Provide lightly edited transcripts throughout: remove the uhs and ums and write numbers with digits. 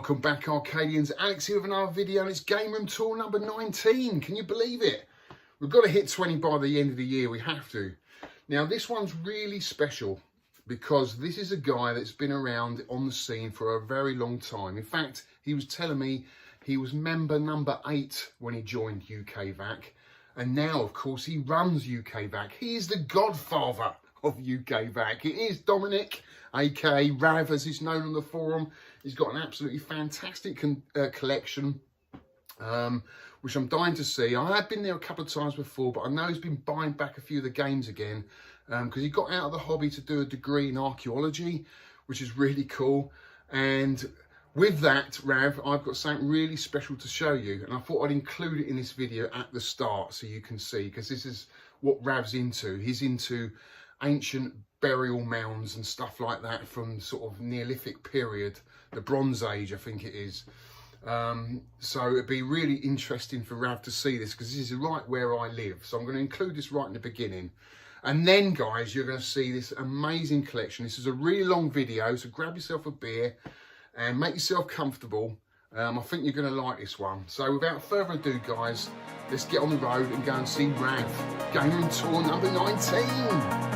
Welcome back, Arcadians. Alex here with another video, and it's Game Room Tour number 19. Can you believe it? We've got to hit 20 by the end of the year. We have to. Now, this one's really special because this is a guy that's been around on the scene for a very long time. In fact, he was telling me he was member number 8 when he joined Ukvac. And now, of course, he runs Ukvac. He is the godfather of Ukvac. It is Dominic, aka Rav, as he's known on the forum. He's got an absolutely fantastic collection, which I'm dying to see. I have been there a couple of times before, but I know he's been buying back a few of the games again because he got out of the hobby to do a degree in archaeology, which is really cool. And with that, Rav, I've got something really special to show you, and I thought I'd include it in this video at the start so you can see, because this is what Rav's into. He's into ancient burial mounds and stuff like that from sort of Neolithic period, the Bronze Age, I think it is. So it'd be really interesting for Rav to see this, because this is right where I live. So I'm going to include this right in the beginning. And then, guys, you're going to see this amazing collection. This is a really long video, so grab yourself a beer and make yourself comfortable. I think you're going to like this one. So without further ado, guys, let's get on the road and go and see Rav. Game Room Tour number 19.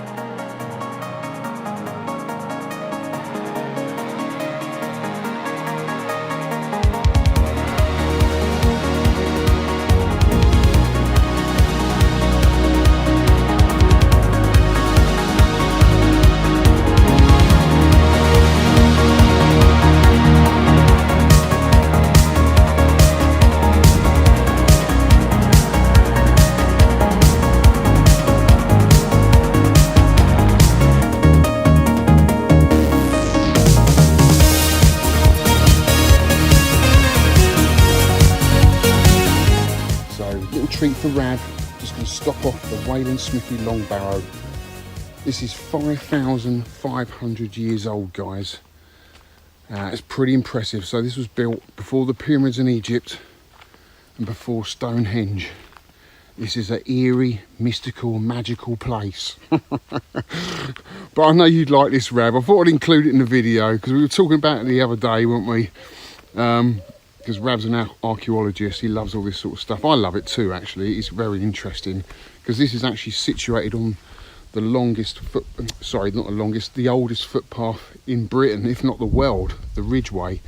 Treat for Rav, just going to stop off the Wayland Smithy Long Barrow. This is 5,500 years old, guys. It's pretty impressive. So this was built before the pyramids in Egypt and before Stonehenge. This is an eerie, mystical, magical place. But I know you'd like this, Rav. I thought I'd include it in the video because we were talking about it the other day, weren't we? Because Rav's an archaeologist, he loves all this sort of stuff. I love it too, actually. It's very interesting because this is actually situated on the longest the oldest footpath in Britain, if not the world, the Ridgeway.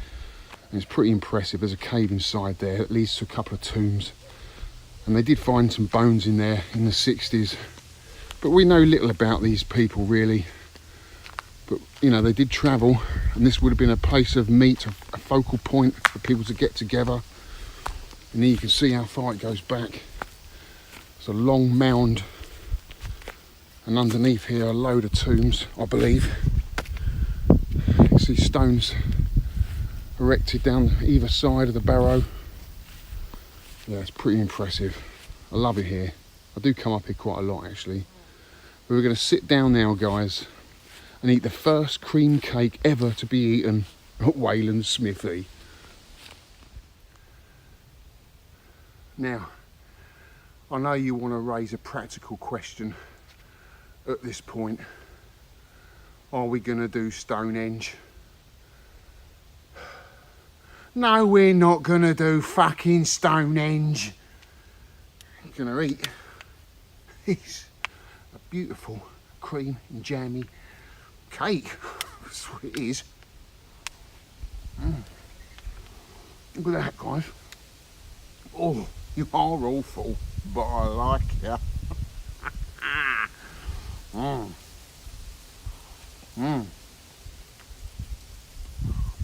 And it's pretty impressive. There's a cave inside there that leads to a couple of tombs. And they did find some bones in there in the 60s. But we know little about these people, really. But, you know, they did travel, and this would have been a place of meet, a focal point for people to get together. And then you can see how far it goes back. It's a long mound, and underneath here a load of tombs, I believe. You can see stones erected down either side of the barrow. Yeah, it's pretty impressive. I love it here. I do come up here quite a lot, actually. But we're going to sit down now, guys, and eat the first cream cake ever to be eaten at Wayland Smithy. Now, I know you want to raise a practical question at this point. Are we going to do Stonehenge? No, we're not going to do fucking Stonehenge. We're going to eat this a beautiful cream and jammy cake. That's what it is. Look at that, guys. Oh, you are awful, but I like you.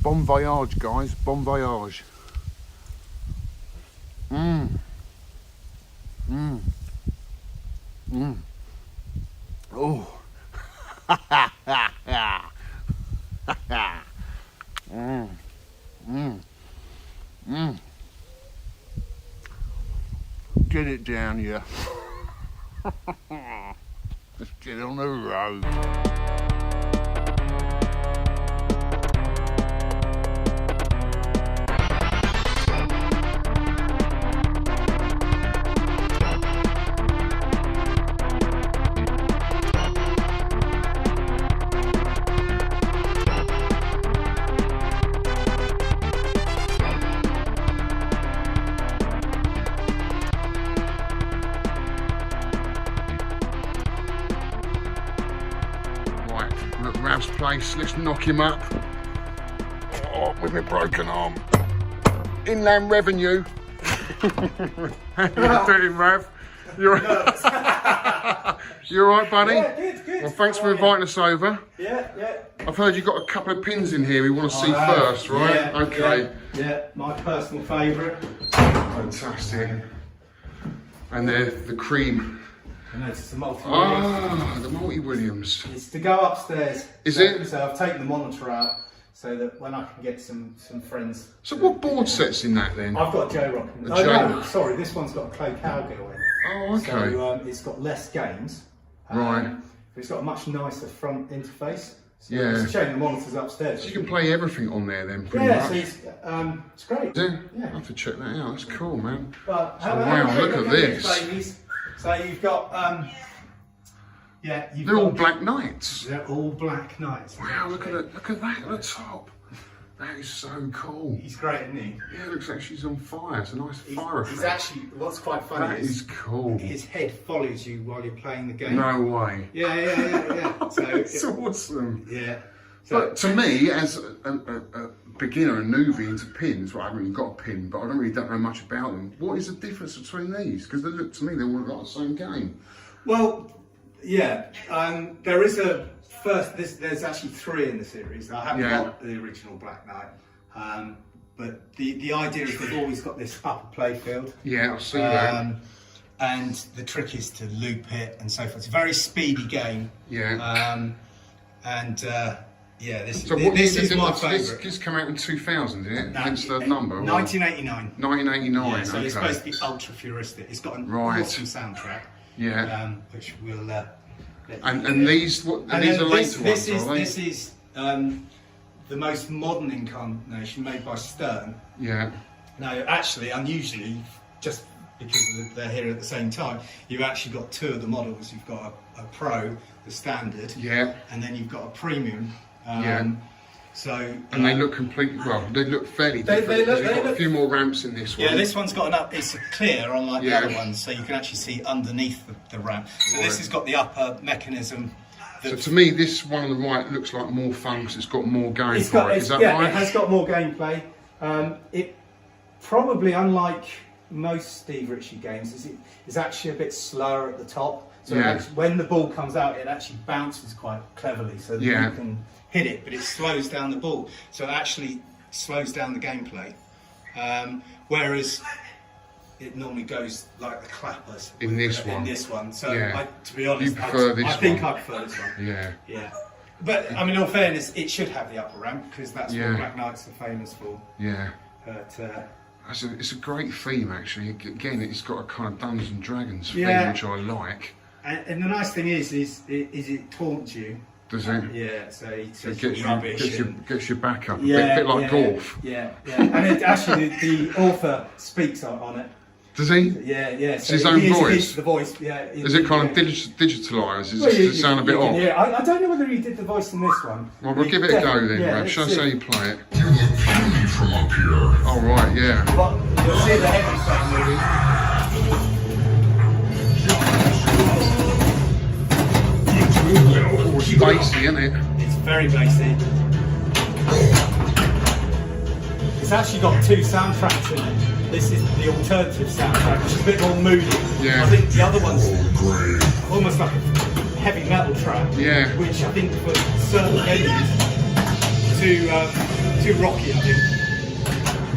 Bon voyage, guys. Bon voyage. Oh. Get it down here. Let's get on the road. Rav's place. Let's knock him up. Oh, with my broken arm. Inland Revenue. How you doing, Rav? You're you all right, buddy? Yeah, good. Well, thanks for inviting us over. Yeah. I've heard you've got a couple of pins in here we want to see first, right? Yeah, okay. Yeah, my personal favourite. Fantastic. And they're the cream. And it's the multi-Williams. Ah, the multi-Williams. It's to go upstairs. Is it? So I've taken the monitor out so that when I can get some friends. So what board set's in that then? I've got a J-Rock. No, sorry, this one's got a Clay Cowgill in. Oh, okay. So it's got less games. Right. It's got a much nicer front interface. So Yeah. It's showing the monitors upstairs. So you can play everything on there then, pretty Yeah, much. so it's great. Yeah. Yeah. I have to check that out. That's cool, man. But Wow, look at these this. babies. So you've got They're all Black Knights. They're all Black Knights. Wow, look at that! Look at that at the top. That is so cool. He's great, isn't he? Yeah, it looks like she's on fire. It's a nice fire He's effect. actually, what's quite funny That is cool. his head follows you while you're playing the game. No way. Yeah. So It's awesome. yeah. So But to me, as a beginner, a newbie into pins, well, I haven't really got a pin, but I don't know much about them. What is the difference between these? Because they look to me, they all look like the same game. well, yeah. There is a first. There's actually 3 in the series. I haven't got the original Black Knight, but the idea is they've always got this upper playfield. Yeah, I see that. And the trick is to loop it and so forth. It's a very speedy game. Yeah. This So what this year is did my this favourite. This came out in 2000, didn't it? Hence the number. or- 1989. 1989. Yeah, so okay. it's supposed to be ultra futuristic. It's got an awesome soundtrack. Yeah. Which will. And these are later ones, are they? This is the most modern incarnation made by Stern. Yeah. Now, actually, unusually, just because they're here at the same time, you've actually got 2 of the models. You've got a Pro, the standard, Yeah. and then you've got a Premium. So. And they look completely, well, they look fairly different. they look- You've they got a look- few more ramps in this one. Yeah, this one's got it's clear unlike Yeah. the other ones, so you can actually see underneath the ramp. So Right. this has got the upper mechanism. So to me, this one on the right looks like more fun because it's got more game It's for got, it. Is that yeah, right? it has got more gameplay. It probably, unlike most Steve Ritchie games, is actually a bit slower at the top. So Yeah. actually, when the ball comes out, it actually bounces quite cleverly, so that Yeah. you can hit it, but it slows down the ball. So it actually slows down the gameplay. Whereas it normally goes like the clappers In this one. In this one. So Yeah. to be honest, You prefer this I think one? I prefer this one. Yeah. Yeah. But I mean, in all fairness, it should have the upper ramp because that's Yeah. what Black Knights are famous for. Yeah. But It's a great theme, actually. Again, it's got a kind of Dungeons and Dragons theme, Yeah. which I like. and the nice thing is it taunts you. Does it? Yeah. So it So it says you're rubbish. gets your back up. Yeah, a bit like yeah, golf. Yeah. And actually, the author speaks on it. Does he? Yeah. So his own he voice? is the voice. Yeah. Is it kind of digitalised? Well, Does it sound a bit off? Yeah, I don't know whether he did the voice in this one. Well, we'll give it a go then, Yeah, Rav. let's Show us see. how you play it. Oh, right, yeah. But you'll see the heavy side moving. Oh, it's bassy, isn't it? It's very bassy. It's actually got 2 soundtracks in it. This is the alternative soundtrack, which is a bit more moody. Yeah. I think the other one's almost like a heavy metal track. Yeah. Which I think for certain venues too rocky, I think.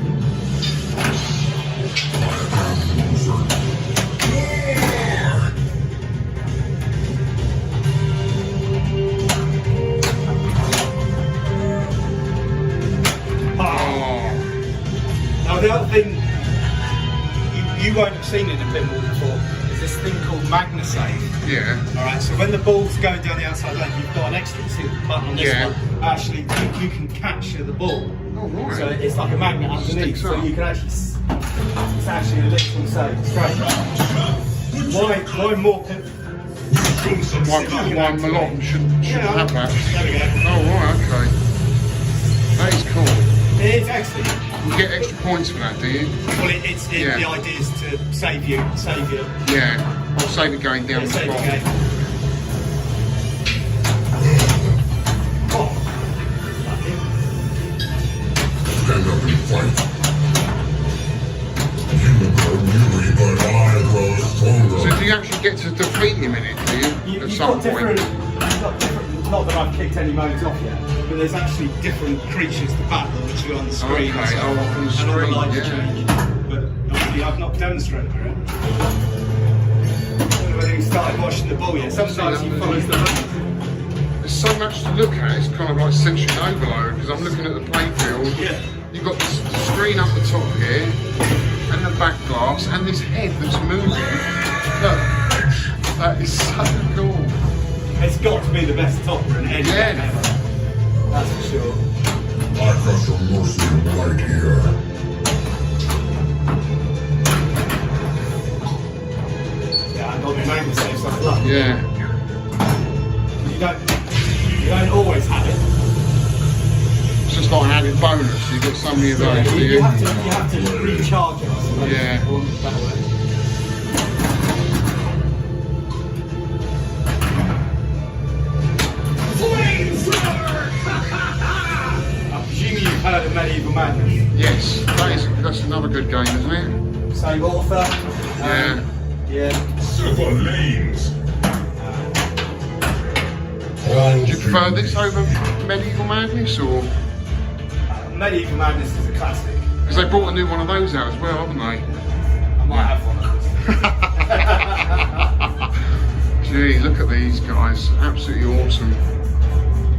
Now the other thing you won't have seen in a pinball before is this thing called MagnaSave. Yeah. Alright, so when the ball's going down the outside lane, you've got an extra button on this Yeah. one. Actually, you can capture the ball. Oh, right. So it's like a magnet underneath, Sticks so up. you can actually, it's actually a literal save. It's great. Why more pin? Why Malone shouldn't have that. There we go. Oh, right, okay. That is cool. It's excellent. You get extra points for that, do you? Well, Yeah. the idea is to save you. Yeah. I'll save it going down the Save the spot. game. stand up and fight. You grow weary, but I grow stronger. So do you actually get to defeat him in it, do you? At You've some got point? you've got different, not that I've kicked any modes off yet, but there's actually different creatures to battle which are on the screen. Okay, and on the and all the screen, lights yeah. change. But obviously I've not demonstrated it. I don't know whether you started watching the ball yet. Sometimes he follows the money. There's so much to look at, it's kind of like sensory overload, because I'm looking at the playfield. Yeah. You've got the screen up the top here, and the back glass, and this head that's moving. Look, that is so cool. It's got to be the best topper in any game ever. That's for sure. I crush your mercy right here. Yeah, I've got my main safe, so I'm lucky. Yeah. You don't always have it. It's just like an added bonus, you've got so many of those, do You you? have to recharge it, I suppose. Yeah. That way. I'm presuming you've heard of Medieval Madness. Yes, that's another good game, isn't it? Same author. Yeah. Yeah. Silver lanes. Do you prefer this over Medieval Madness, or? Medieval Madness is a classic. Because they brought a new one of those out as well, haven't they? I might have one of those. Gee, look at these guys, absolutely awesome.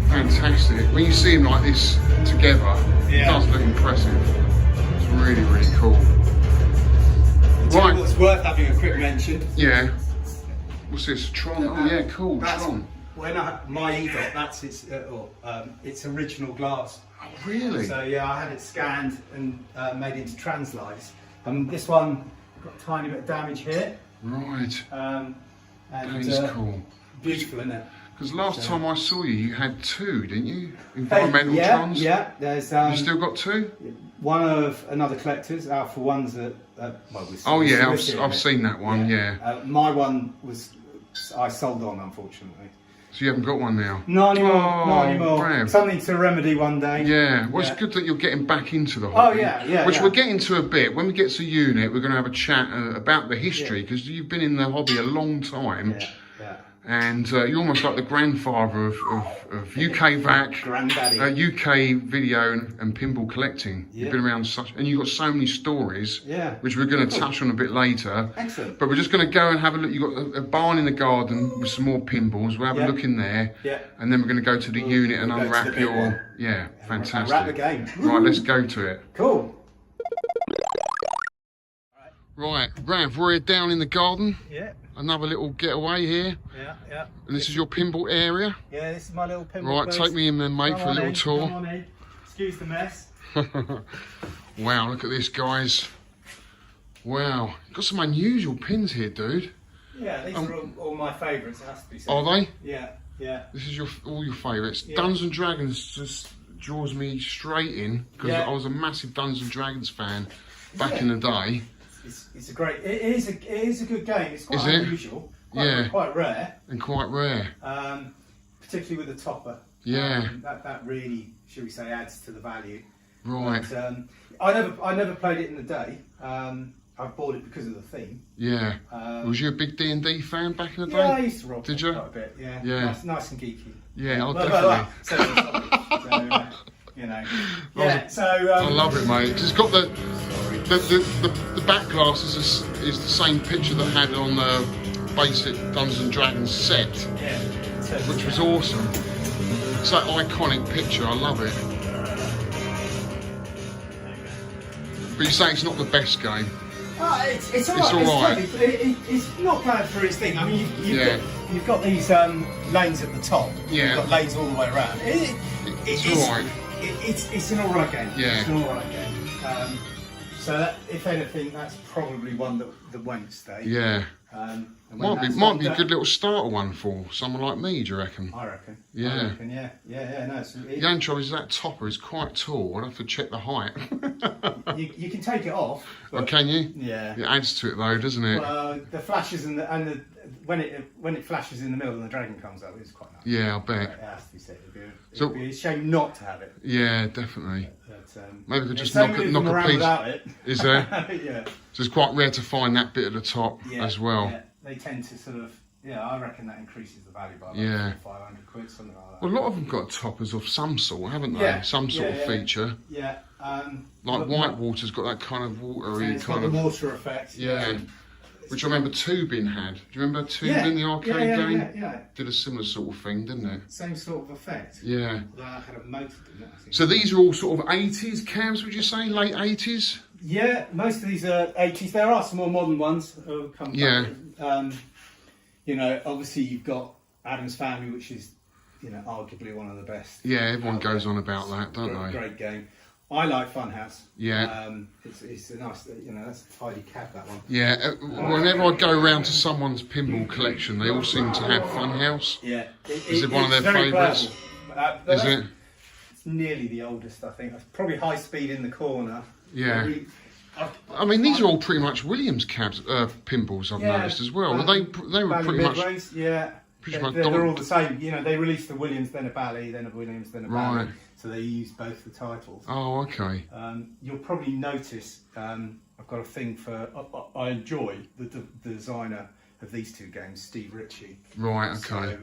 Fantastic. When you see them like this together, it Yeah. does look impressive. It's really, really cool. Right. It's worth having a quick mention. Yeah. What's this? Tron? Oh yeah, cool, That's Tron. when my EDOT, that's its original glass. Oh, really? So yeah, I had it scanned and made into translites. This one got a tiny bit of damage here. Right. And That is cool. Beautiful, isn't it? Because last time I saw you, you had two, didn't you? Environmental yeah, Trons? yeah. There's You still got two? one of another collector's, Alpha Ones that. Well, Oh yeah, we're seeing I've it. seen that one, yeah. My one I sold on, unfortunately. So you haven't got one now? Not anymore. Oh, Not anymore. Brav. Something to remedy one day. Yeah, well, Yeah. it's good that you're getting back into the hobby. Oh, yeah, Which yeah. we'll get into a bit. When we get to unit, we're going to have a chat about the history, because you've been in the hobby a long time. Yeah, yeah. And you're almost like the grandfather of Ukvac, Granddaddy. UK video and pinball collecting. Yeah. You've been around and you've got so many stories, Yeah. which we're going to touch on a bit later. Excellent. But we're just going to go and have a look. You've got a barn in the garden with some more pinballs. We'll have Yeah. a look in there. Yeah. And then we're going to go to the unit and we'll go to unwrap the big your... one. Yeah, fantastic. Unwrap the game. Right, let's go to it. Cool. Right, Rav, we're down in the garden. Yeah, Another little getaway here. yeah. And this is your pinball area. Yeah, this is my little pinball. Right, place. take me in then, mate, Come for a on little in, tour. Come on in. Excuse the mess. Wow, look at this, guys. Wow, got some unusual pins here, dude. Yeah, these are all my favourites, it has to be said. Are they? Yeah, yeah. This is all your favourites. Yeah. Dungeons and Dragons just draws me straight in, because Yeah. I was a massive Dungeons and Dragons fan back in the day. It's a great. It is a good game. It's quite Is it? unusual. Yeah. Quite rare. And quite rare. Particularly with the topper. Yeah. That really, should we say, adds to the value. Right. But, I never played it in the day. I bought it because of the theme. Yeah. Was you a big D&D fan back in the day? Yeah, I used to rock Did you? quite a bit. Yeah. Yeah. Nice and geeky. Yeah, I'll Well, definitely. so, you know. Well, Yeah. So. I love it, mate. 'Cause it's got the back glass is the same picture that had on the basic Dungeons and Dragons set, Yeah. So, which was awesome. It's that iconic picture. I love it. But you say it's not the best game. It's all alright. It's not bad for its thing. I mean, Yeah. you've got these lanes at the top. Yeah. You've got lanes all the way around. It's alright. It's an alright game. Yeah. It's an alright game. So that, if anything, that's probably one that won't stay. Yeah. And when Might be that's a done, good little starter one for someone like me, do you reckon? I reckon. Yeah. I reckon, yeah. No, The only trouble is that topper is quite tall. I'd have to check the height. you can take it off. Oh, But, can you? yeah. It adds to it though, doesn't it? Well, the flashes and when it flashes in the middle and the dragon comes up, it's quite nice. Yeah, I bet. It has to be said. So- It'd be a shame not to have it. Yeah, definitely. But, Maybe we could just there's so knock many a of them around piece. without it. Is there? Yeah. So it's quite rare to find that bit at the top Yeah, as well. Yeah. They tend to sort of, I reckon that increases the value by about Yeah. 500 quid, something like that. Well, a lot of them got toppers of some sort, haven't they? Yeah, Some sort of feature. Yeah. Like Whitewater's got that kind of watery it's got kind the of. water effect. Yeah. Which I remember Tubin had. Do you remember Tubin, the arcade game? Yeah. Did a similar sort of thing, didn't it? Same sort of effect. Yeah. Although I had a motor, didn't it? I think. So these are all sort of 80s cabs, would you say? Late 80s? Yeah, most of these are 80s. There are some more modern ones who come back. Yeah. Obviously you've got Adam's Family, which is, arguably one of the best. Yeah, everyone goes on about that, don't they? Great game. I like Funhouse. Yeah. It's a nice, that's a tidy cab, that one. Yeah, whenever I go round to someone's pinball collection, they all seem to have Funhouse. Yeah. Is it one of their it's very favourites? playable. Is it? It's nearly the oldest, I think. It's probably High Speed in the corner. Yeah. I mean, these are all pretty much Williams cabs, pinballs. I've noticed as well. They were pretty much. Yeah. Pretty much They're all the same. They released the Williams, then a Bally, then a Williams, then a Bally. Right. So they use both the titles. Oh, okay. You'll probably notice I've got a thing for. I enjoy the designer of these two games, Steve Ritchie. Right. Okay. So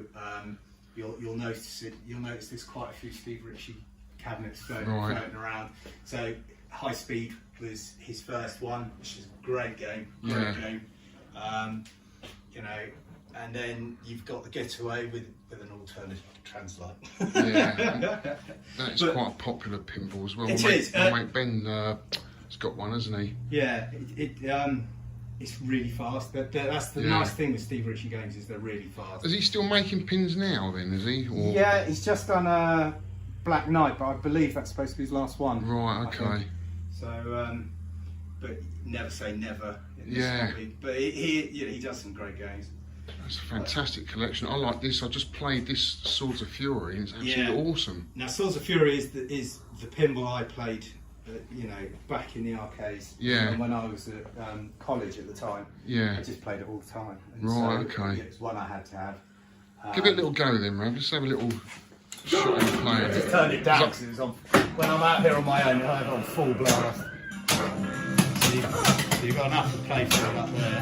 you'll notice it. You'll notice there's quite a few Steve Ritchie cabinets floating around. So High Speed was his first one, which is a great game. Great game. And then you've got the Getaway with an alternative translite. Yeah, that's quite a popular pinball as well. It is. My mate Ben has got one, hasn't he? Yeah, it's really fast. That's the nice thing with Steve Ritchie games, is they're really fast. Is he still making pins now then, is he? Or... Yeah, he's just done a Black Knight, but I believe that's supposed to be his last one. Right, okay. So, but never say never in this Yeah. hobby. But he does some great games. That's a fantastic collection. I like this. I just played this Swords of Fury and it's absolutely awesome. Now, Swords of Fury is the pinball I played, back in the arcades. Yeah. And when I was at college at the time. Yeah. I just played it all the time. And Right, so, okay. It's one I had to have. Give it a little go then, Rav. Just have a little shot and play Just it. turned it down because it was on. When I'm out here on my own, I have it on full blast. So you've got enough to play for it up there.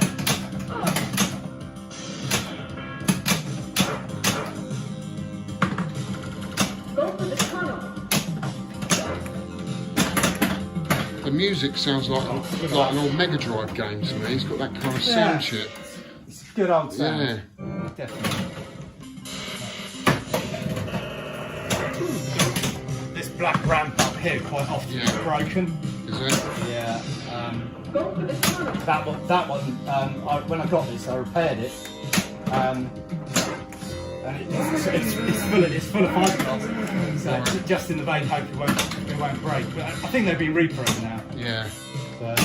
The music sounds like an old Mega Drive game to me. It's got that kind of sound chip. It's a good old sound. Yeah. Definitely. This black ramp up here quite often is broken. Is it? Yeah. That one. When I got this, I repaired it. And it's full of fiberglass. So just in the vein, hope it won't break. But I think they've been repro now. Yeah. So.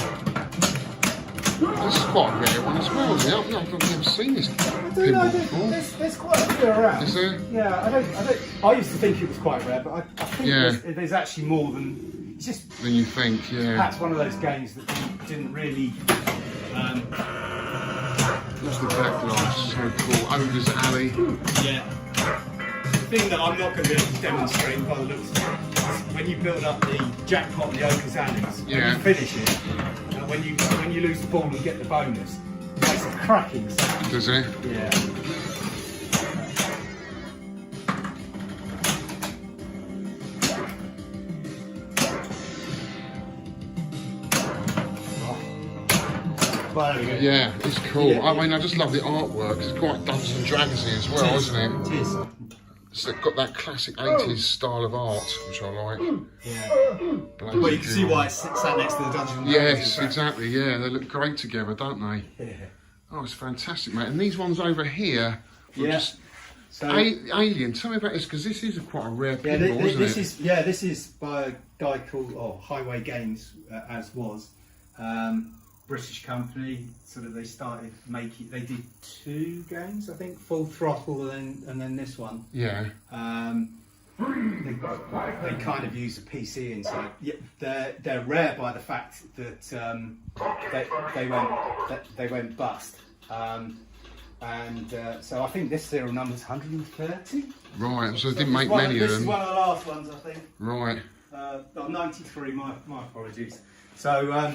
This is quite a rare one as well, isn't it? I've never seen this pinball before. There's quite a few around. Is there? Yeah, I used to think it was quite rare, but I think there's actually more than. It's just. Than you think, yeah. That's one of those games that didn't really. What's the back glass? So cool. Ogre's Alley. Yeah. The thing that I'm not going to be able to demonstrate by the looks of it is when you build up the jackpot and the Ogre's Alleys, when you finish it, when you lose the ball and get the bonus, it makes a cracking sound. Does it? Yeah. Well, there we go. Yeah, it's cool. Yeah. I mean, I just love the artwork. It's quite Dungeons and Dragonsy as well, isn't it? It is. It's got that classic 80s style of art, which I like. Yeah. Well, you can see why it's sat next to the Dungeons and Dragons. Yes, exactly. Yeah, they look great together, don't they? Yeah. Oh, it's fantastic, mate. And these ones over here were just So, alien. Tell me about this, because this is quite a rare pinball, isn't it? This is by a guy called Highway Games, as was. British company. Sort of they started making. They did 2 games, I think, Full Throttle and then this one. Yeah. They kind of use a PC inside. Yeah, they're rare by the fact that they went bust. So I think this serial number is 130. Right, so they didn't make many of them. This is one of the last ones, I think. Right. 93, my apologies. So,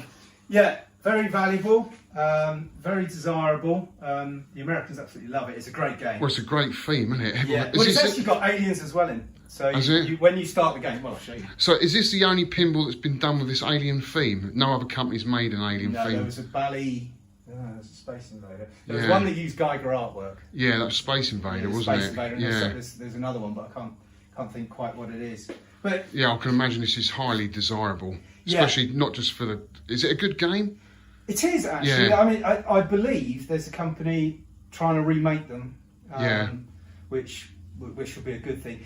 yeah, very valuable, very desirable. The Americans absolutely love it. It's a great game. Well, it's a great theme, isn't it? Yeah. Well, it's actually got aliens as well in. So when you start the game, well, I'll show you. So is this the only pinball that's been done with this alien theme? No other company's made an alien theme? No, there was a Bally... there's a Space Invader. There was one that used Geiger artwork. Yeah, that was Space Invader, wasn't it? Space Invader. Yeah. There's another one, but I can't think quite what it is. But yeah, I can imagine this is highly desirable, especially not just for the... Is it a good game? It is, actually. Yeah. I mean, I believe there's a company trying to remake them, which will be a good thing.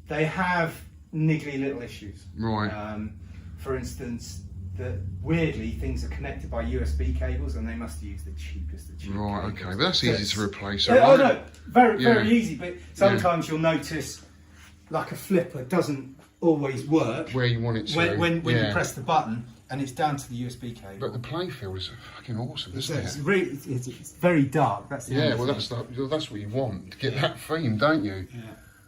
They have niggly little issues. Right. For instance, weirdly, things are connected by USB cables, and they must use the cheapest of cheap Right, cables. okay, but that's easy to replace. Oh no, very easy. But sometimes you'll notice, like a flipper doesn't always work where you want it to. When you press the button, and it's down to the USB cable. But the playfield is fucking awesome, isn't it? It's really, it's very dark. That's the well, that's what you want to get that theme, don't you? Yeah.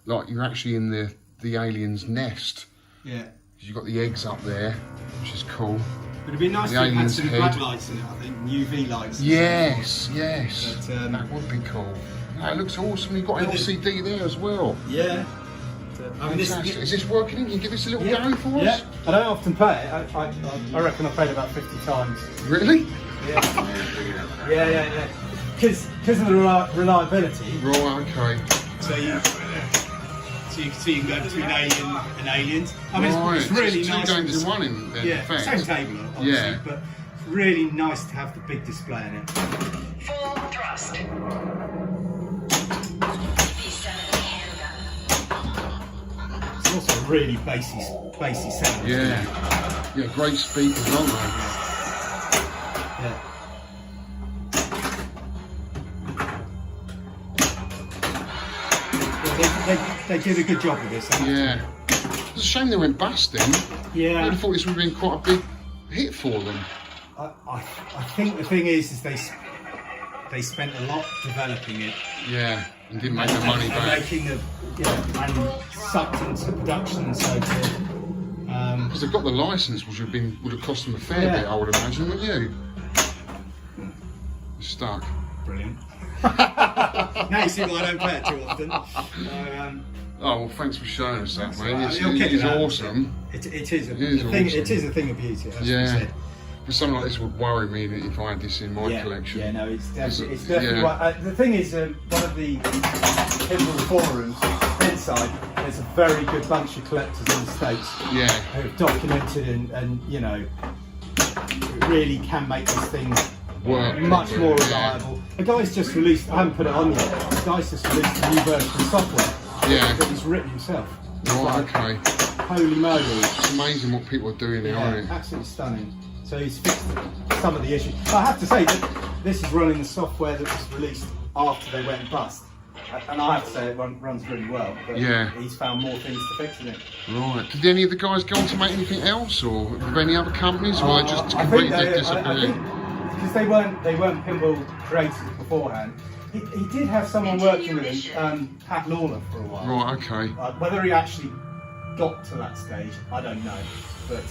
Like you're actually in the alien's nest. Yeah. You've got the eggs up there, which is cool. But it'd be nice The to have alien's some head. black lights in it, I think, and UV lights. Yes. But, that would be cool. No, it looks awesome. You've got an LCD there as well. Yeah. I mean, Is this working? Can you give this a little go for us? Yeah. I don't often play it. I reckon I've played about 50 times. Really? Yeah. Because of the reliability. Right, okay. So you can go between Alien and Aliens. I mean, it's really two nice. Two games in one in effect. Same table, obviously, but it's really nice to have the big display in it. Full thrust. It's also a really bassy sound. Yeah, great speakers, aren't they? Yeah. They did a good job with this. Yeah. It's a shame they went bust then. Yeah. I thought this would have been quite a big hit for them. I think the thing is they spent a lot developing it. Yeah, and didn't make the money back. Making and sucked into production and so forth. Because they've got the license, which would have cost them a fair bit, I would imagine, wouldn't you? Stuck. Brilliant. Now you see why I don't play it too often. Oh well, thanks for showing us that, mate. Right. It is awesome. It is a thing of beauty. As you said. But something like this would worry me if I had this in my collection. Yeah, no, it's definitely right. The thing is, one of the pinball forums inside, there's a very good bunch of collectors in the States who have documented and really can make this thing work much more reliable. The guy's just released, I haven't put it on yet, the guy's just released a new version of software that he's written himself. Right, okay. Holy moly. It's amazing what people are doing now, isn't it? Absolutely stunning. So he's fixed some of the issues. I have to say that this is running the software that was released after they went bust. And I have to say it runs really well. But he's found more things to fix in it. Right. Did any of the guys go on to make anything else, or with any other companies, or they just completely disappeared? Because they weren't pinball creators beforehand. He did have someone working with him, Pat Lawler, for a while. Right. Okay. Whether he actually got to that stage, I don't know. But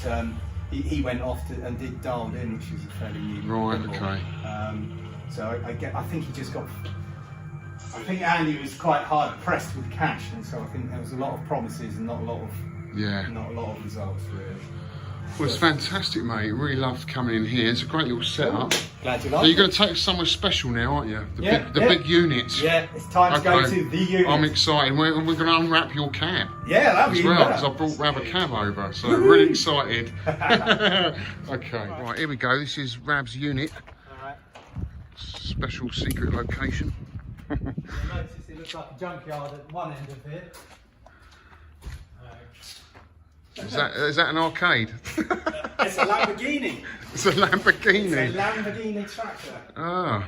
he went off and did Dialed In, which is a fairly new pinball. Okay. So I think he just got. I think Andy was quite hard pressed with cash, and so I think there was a lot of promises and not a lot of results really. Well, it's fantastic, mate. Really loved coming in here. It's a great little setup. Glad you So liked you're going to take us somewhere special now, aren't you? The big units. Yeah, it's time to go to the unit. I'm excited. We're going to unwrap your cab. Yeah, that'd be as well, better. because I brought Rab a cab over, so really excited. Okay, right, here we go. This is Rab's unit. Alright. Special secret location. You'll notice it looks like a junkyard at one end of here. Is that an arcade? It's a Lamborghini. It's a Lamborghini. It's a Lamborghini tractor. Ah.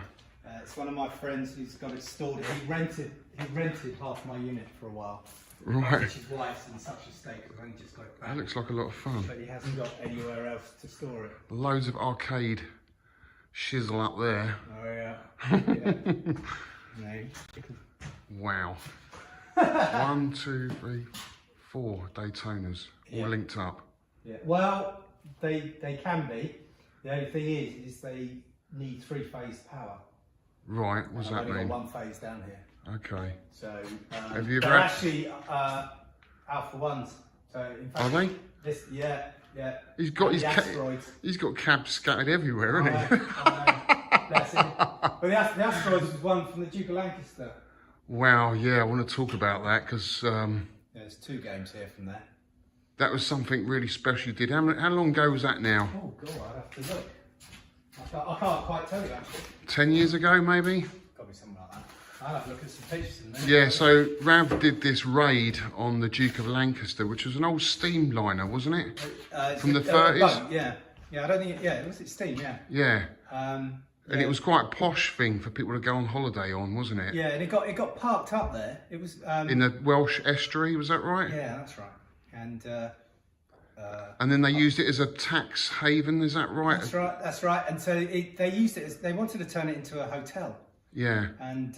It's one of my friends who's got it stored. He rented half my unit for a while. Right. Which is why it's in such a state. I've only just got it back. That looks like a lot of fun. But he hasn't got anywhere else to store it. Loads of arcade shizzle up there. Oh yeah. No. Wow. 1, 2, 3, 4 Daytonas all linked up. Yeah. Well, they can be. The only thing is they need 3-phase power. Right. What's that I've only mean? got 1 phase down here. Okay. So Have you ever they're had- actually Alpha Ones. So in fact, Are they? This, yeah. He's got And his the asteroids. he's got cabs scattered everywhere, hasn't he? I know. Bless him. But the asteroids was one from the Duke of Lancaster. Wow. Yeah, I want to talk about that because There's 2 games here from there. that was something really special you did. How long ago was that now? Oh God, I'd have to look. I can't quite tell you actually. 10 years ago, maybe? Got to be something like that. I'll have a look at some pictures in there. Yeah, so Rav did this raid on the Duke of Lancaster, which was an old steam liner, wasn't it? From the 30s? Yeah, I don't think it was steam, yeah. Yeah. Um, And it was quite a posh thing for people to go on holiday on, wasn't it? yeah, and it got parked up there. It was In the Welsh estuary, was that right? yeah, that's right. And then they used it as a tax haven, is that right? That's right. And so they used it as, they wanted to turn it into a hotel. Yeah. And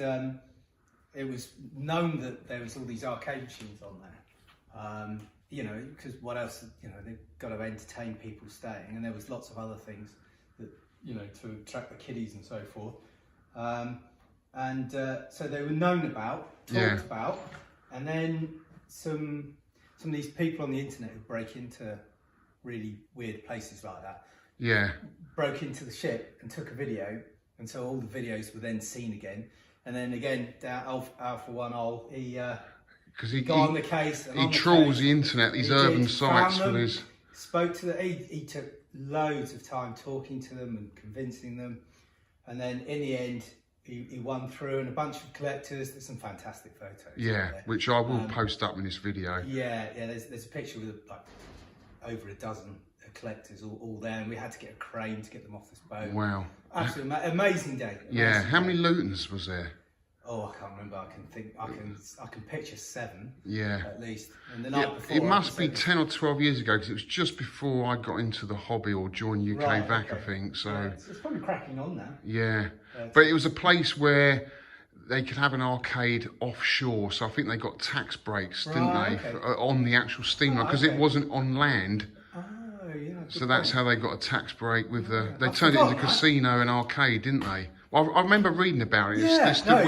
it was known that there was all these arcade machines on there. You know, because what else? You know, they've got to entertain people staying, and there was lots of other things that, you know, to attract the kiddies and so forth. So they were known about, talked about, and then some of these people on the internet who break into really weird places like that. Yeah. Broke into the ship and took a video, and so all the videos were then seen again. And then again, Alpha One Ol, he got on the case. He trawls the internet, these urban sites for his. Spoke to them. He took loads of time talking to them and convincing them, and then in the end, he won through, and a bunch of collectors. There's some fantastic photos. Yeah, which I will post up in this video. Yeah. There's a picture with like over a dozen collectors all there, and we had to get a crane to get them off this boat. Wow. Absolutely amazing day. Yeah. How many Lutons was there? Oh, I can't remember. I can picture 7. Yeah. At least. And the night before, It must be 10 or 12 years ago because it was just before I got into the hobby or joined UK VAC, I think. So. Yeah, it's probably cracking on now. Yeah. But it was a place where they could have an arcade offshore, so I think they got tax breaks, didn't they, on the actual steamer because it wasn't on land. Oh, yeah. So that's how they got a tax break with the. They turned it into casino and arcade, didn't they? Well, I remember reading about it. It stuck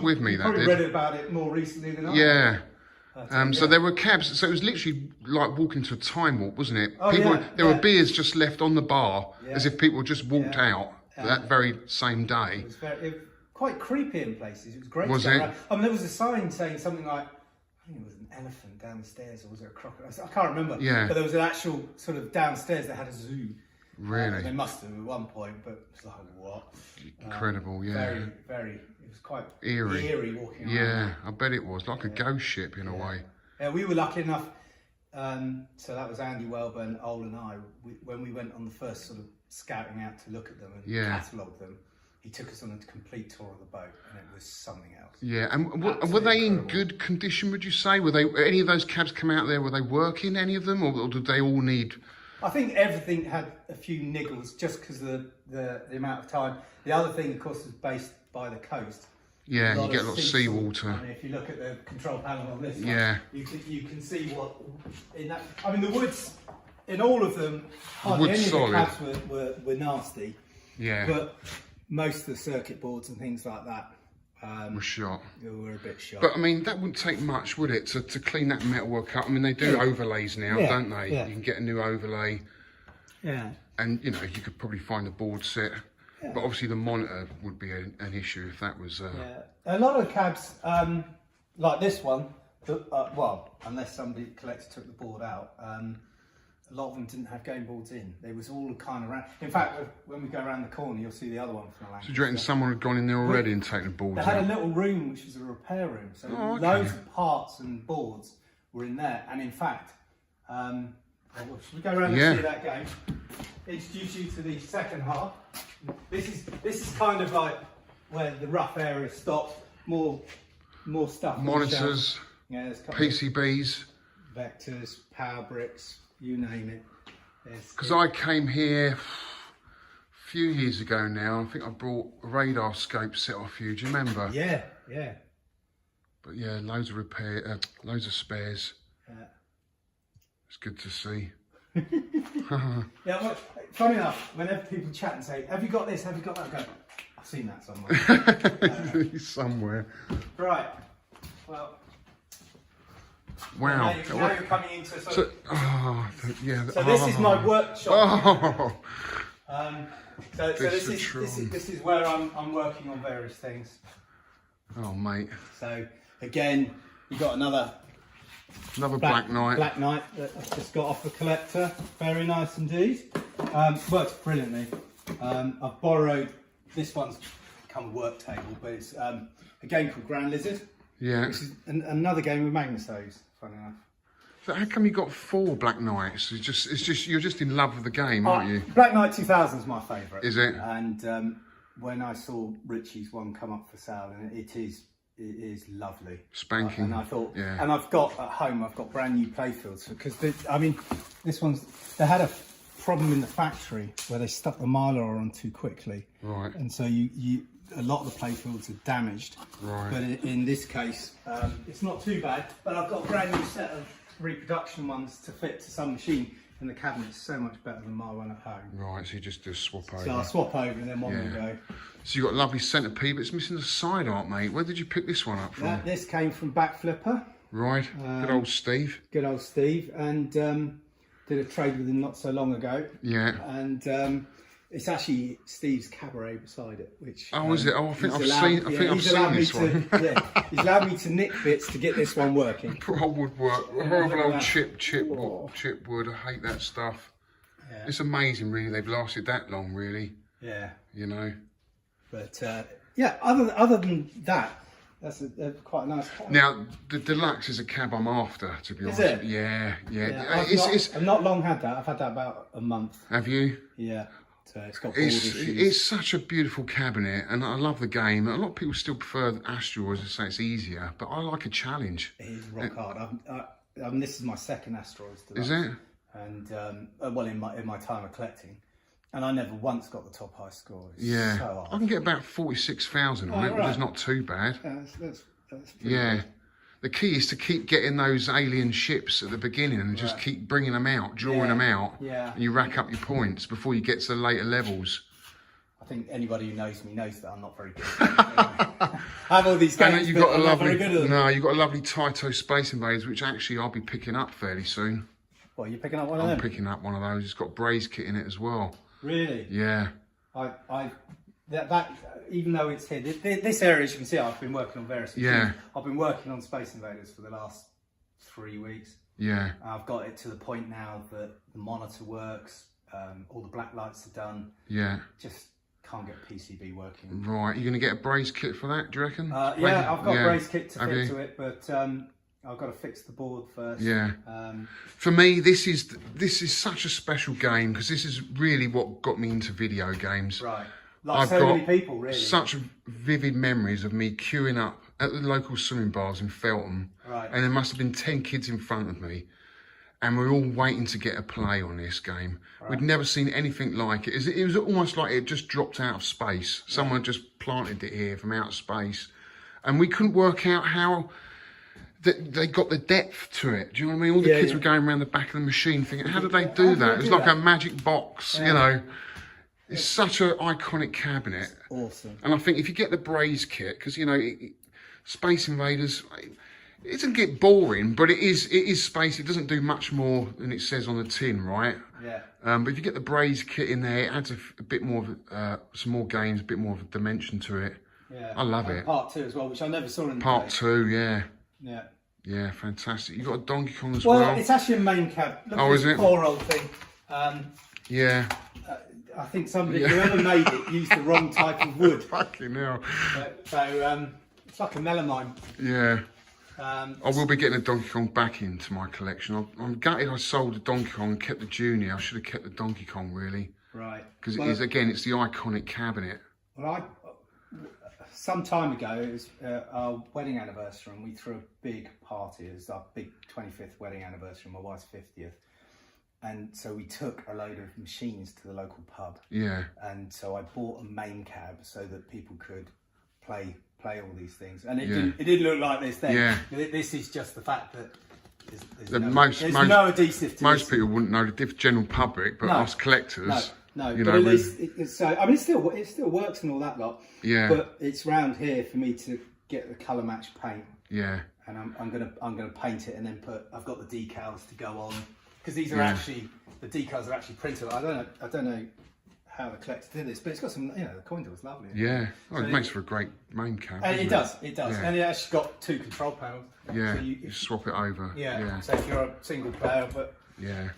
with me. That probably did. read about it more recently than I. Yeah. So there were cabs. So it was literally like walking to a time warp, wasn't it? Oh, There were beers just left on the bar, as Yeah. if people just walked out that very same day. It was quite creepy in places. It was great. Was to go it? around. I mean, there was a sign saying something like, I think it was an elephant down the stairs, or was it a crocodile? I can't remember. Yeah. But there was an actual sort of downstairs that had a zoo. Really? They must have at one point, but it's like, what? Incredible, yeah. Very, very. It was quite Eerie walking around. Yeah, I bet it was like a ghost ship in a way. Yeah, we were lucky enough. So that was Andy Welburn, Ol and I. When we went on the first sort of scouting out to look at them and catalogue them, he took us on a complete tour of the boat, and it was something else. Yeah, and were they in good condition, would you say? Were they any of those cabs come out there, were they working, any of them, or did they all need... I think everything had a few niggles just because of the amount of time. The other thing, of course, was based by the coast. Yeah, you get a lot of seawater. I mean, if you look at the control panel on this Yeah. one, you can see what in that. I mean, the woods in all of them, hardly wood's any solid. of the cabs were nasty. Yeah. But most of the circuit boards and things like that were shot. were a bit shot. But I mean, that wouldn't take much, would it, to clean that metalwork up? I mean, they do overlays now, don't they? Yeah. You can get a new overlay, Yeah. and you know, you could probably find a board set. But obviously, the monitor would be an issue if that was. A lot of cabs, like this one, well, unless somebody collector took the board out, a lot of them didn't have game boards in. They was all kind of around. In fact, when we go around the corner, you'll see the other one from Lancaster. So do you reckon someone had gone in there already and taken the boards They had out? a little room which was a repair room, so loads of parts and boards were in there. And in fact, Should we go around and see that game? Introduce you to the second half. This is kind of like where the rough area stops. More stuff. Monitors, yeah, there's PCBs, vectors, power bricks, you name it. Because I came here a few years ago now. I think I brought a radar scope set off you. Do you remember? Yeah, yeah. But yeah, loads of loads of spares. Yeah. It's good to see. Yeah, well, funny enough, whenever people chat and say, "Have you got this? Have you got that?" I go, "I've seen that somewhere." Somewhere. Right. Well. Wow. Now you're coming into So this is my workshop. Oh. This is where I'm working on various things. Oh, mate. So again, you got another Black Knight. Black Knight that I've just got off the collector. Very nice indeed. Works brilliantly. I've borrowed this one's become a work table, but it's a game called Grand Lizard. Yeah. Which is another game with magnetos. Funny enough. So how come you got 4 Black Knights? It's just you're just in love with the game, aren't you? Black Knight 2000 is my favourite. Is it? And when I saw Richie's one come up for sale, and it is lovely. Spanking. And I thought, yeah. And I've got at home, I've got brand new playfields because this one's they had a problem in the factory where they stuck the mylar on too quickly. Right. And so a lot of the playfields are damaged. Right. But in this case, it's not too bad. But I've got a brand new set of reproduction ones to fit to some machine, and the cabinet's so much better than my one at home. Right, so you just do swap over. So I'll swap over and then one will go. So you got a lovely centipede, but it's missing the side art, mate. Where did you pick this one up from? This came from Back Flipper. Right, good old Steve. Good old Steve, and did a trade with him not so long ago. Yeah. And it's actually Steve's cabaret beside it, which. Oh, is it? Oh, I think I've seen this one. He's allowed me to nick bits to get this one working. Poor old woodwork, horrible old chip wood. I hate that stuff. Yeah. It's amazing, really. They've lasted that long, really. Yeah. You know. But yeah, other than that, that's quite a nice car. Now, the Deluxe is a cab I'm after, to be honest. Is it? Yeah. I've not long had that. I've had that about a month. Have you? Yeah. So it's got board issues. It's such a beautiful cabinet, and I love the game. A lot of people still prefer the Astral, as I say, it's easier, but I like a challenge. It is rock hard. This is my second Asteroids Deluxe. Is it? And well, in my time of collecting, and I never once got the top high score. It's yeah, so hard. I can get about 46,000 on it, which is not too bad. That's yeah. good. The key is to keep getting those alien ships at the beginning and just keep bringing them out, drawing them out, and you rack up your points before you get to the later levels. I think anybody who knows me knows that I'm not very good. I have all these games, you've got not very good at them. No, you've got a lovely Taito Space Invaders, which actually I'll be picking up fairly soon. What, you're picking up one of them? I'm picking up one of those. It's got Braze kit in it as well. Really? Yeah. That even though it's here, this area, as you can see, I've been working on various machines. Yeah. I've been working on Space Invaders for the last 3 weeks. Yeah. I've got it to the point now that the monitor works, all the black lights are done. Yeah. Just can't get PCB working. Right. You're going to get a Braze kit for that, do you reckon? Yeah, I've got a Braze kit to fit to it, but I've got to fix the board first. Yeah. For me, this is such a special game because this is really what got me into video games. Right. Like so many people, really. Such vivid memories of me queuing up at the local swimming bars in Feltham. Right. And there must have been 10 kids in front of me. And we're all waiting to get a play on this game. Right. We'd never seen anything like it. It was almost like it just dropped out of space. Someone just planted it here from outer space. And we couldn't work out how they got the depth to it. Do you know what I mean? All the kids were going around the back of the machine thinking, how did they do that? It was like a magic box, you know. It's such an iconic cabinet. It's awesome. And I think if you get the Braze kit, because, you know, Space Invaders, it doesn't get boring, but it is space. It doesn't do much more than it says on the tin, right? Yeah. But if you get the Braze kit in there, it adds a bit more of some more games, a bit more of a dimension to it. Yeah. I love it. Part 2 as well, which I never saw in the Part 2, yeah. Yeah. Yeah, fantastic. You got a Donkey Kong as well. Well, it's actually a main cab. Look at this poor old thing. Yeah. I think somebody, whoever made it, used the wrong type of wood. Fucking hell. So it's like a melamine. Yeah. I will be getting a Donkey Kong back into my collection. I'm gutted I sold the Donkey Kong and kept the Junior. I should have kept the Donkey Kong, really. Right. Because it is, again, it's the iconic cabinet. Well, some time ago, it was our wedding anniversary, and we threw a big party. It was our big 25th wedding anniversary, my wife's 50th. And so we took a load of machines to the local pub. Yeah. And so I bought a main cab so that people could play all these things. And it didn't look like this then. Yeah. This is just the fact that there's no adhesive to most people wouldn't know the general public, but us collectors. No, you but know, at least it's so. I mean, it still works and all that lot. Yeah. But it's round here for me to get the colour match paint. Yeah. And I'm gonna paint it and then I've got the decals to go on, because these are actually, the decals are actually printed. I don't know how the collector did this, but it's got some, the coin door's lovely. Yeah. Oh, so it makes for a great main cab. And it does. Yeah. And it actually got 2 control panels. Yeah. So you swap it over. Yeah. So if you're a single player, but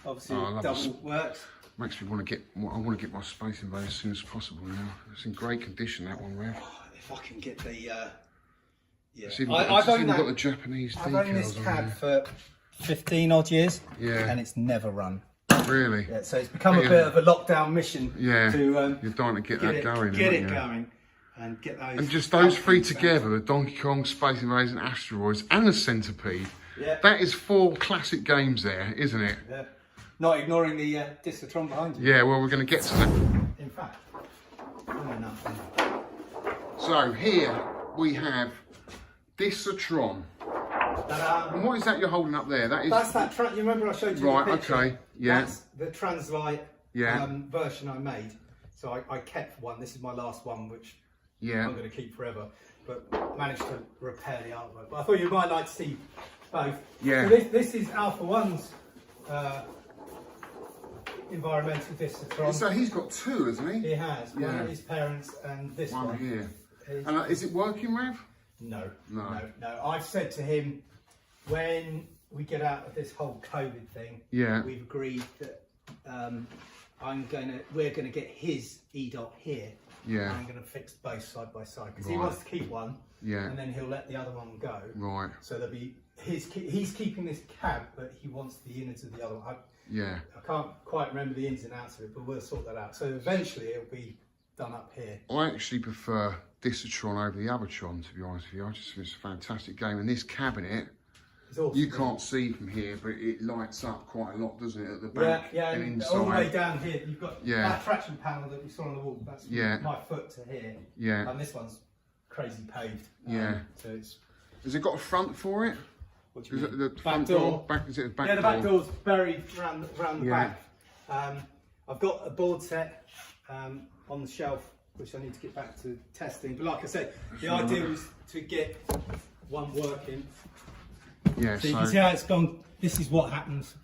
obviously double works. Makes me want to get. I want to get my Space Invaders as soon as possible now. It's in great condition, that one, Rev. If I can get the. I've even got the Japanese decals. I've owned this cab for 15 odd years. Yeah. And it's never run. Really? Yeah. So it's become a bit of a lockdown mission. Yeah. To you're dying to get that going. Get it going. And get those. And just those 3 together, the Donkey Kong, Space Invaders, and Asteroids, and the Centipede. Yeah. That is 4 classic games there, isn't it? Yeah. Not ignoring the Discotron behind you. Yeah, well, we're going to get to that. In fact, so here we have Discotron. And what is that you're holding up there? That's that. You remember I showed you right, the picture? okay, yeah. That's the Translite version I made. So I kept one. This is my last one, which I'm going to keep forever. But managed to repair the artwork. But I thought you might like to see both. Yeah. So this is Alpha One's environmental Discotron. So he's got 2, hasn't he? He has. One of his parents and this one. Here. And is it working, Rev? No. I've said to him, when we get out of this whole COVID thing, we've agreed that we're gonna get his E-dot here. Yeah. I'm gonna fix both side by side, because he wants to keep one. Yeah. And then he'll let the other one go. Right. So there'll be he's keeping this cab, but he wants the innards of the other one. I can't quite remember the ins and outs of it, but we'll sort that out. So eventually it'll be done up here. I actually prefer Discotron over the Avatron, to be honest with you. I just think it's a fantastic game. And this cabinet, awesome, you can't see from here, but it lights up quite a lot, doesn't it, at the back and inside. All the way down here, you've got that traction panel that we saw on the wall. That's my foot to here. Yeah. And this one's crazy paved. So it's. Has it got a front for it? What do you mean? The back door. Is it the back door? Yeah, the back door's buried around the back. I've got a board set on the shelf, which I need to get back to testing. But like I said, the idea is to get one working. Yeah. So you can see how it's gone. This is what happens,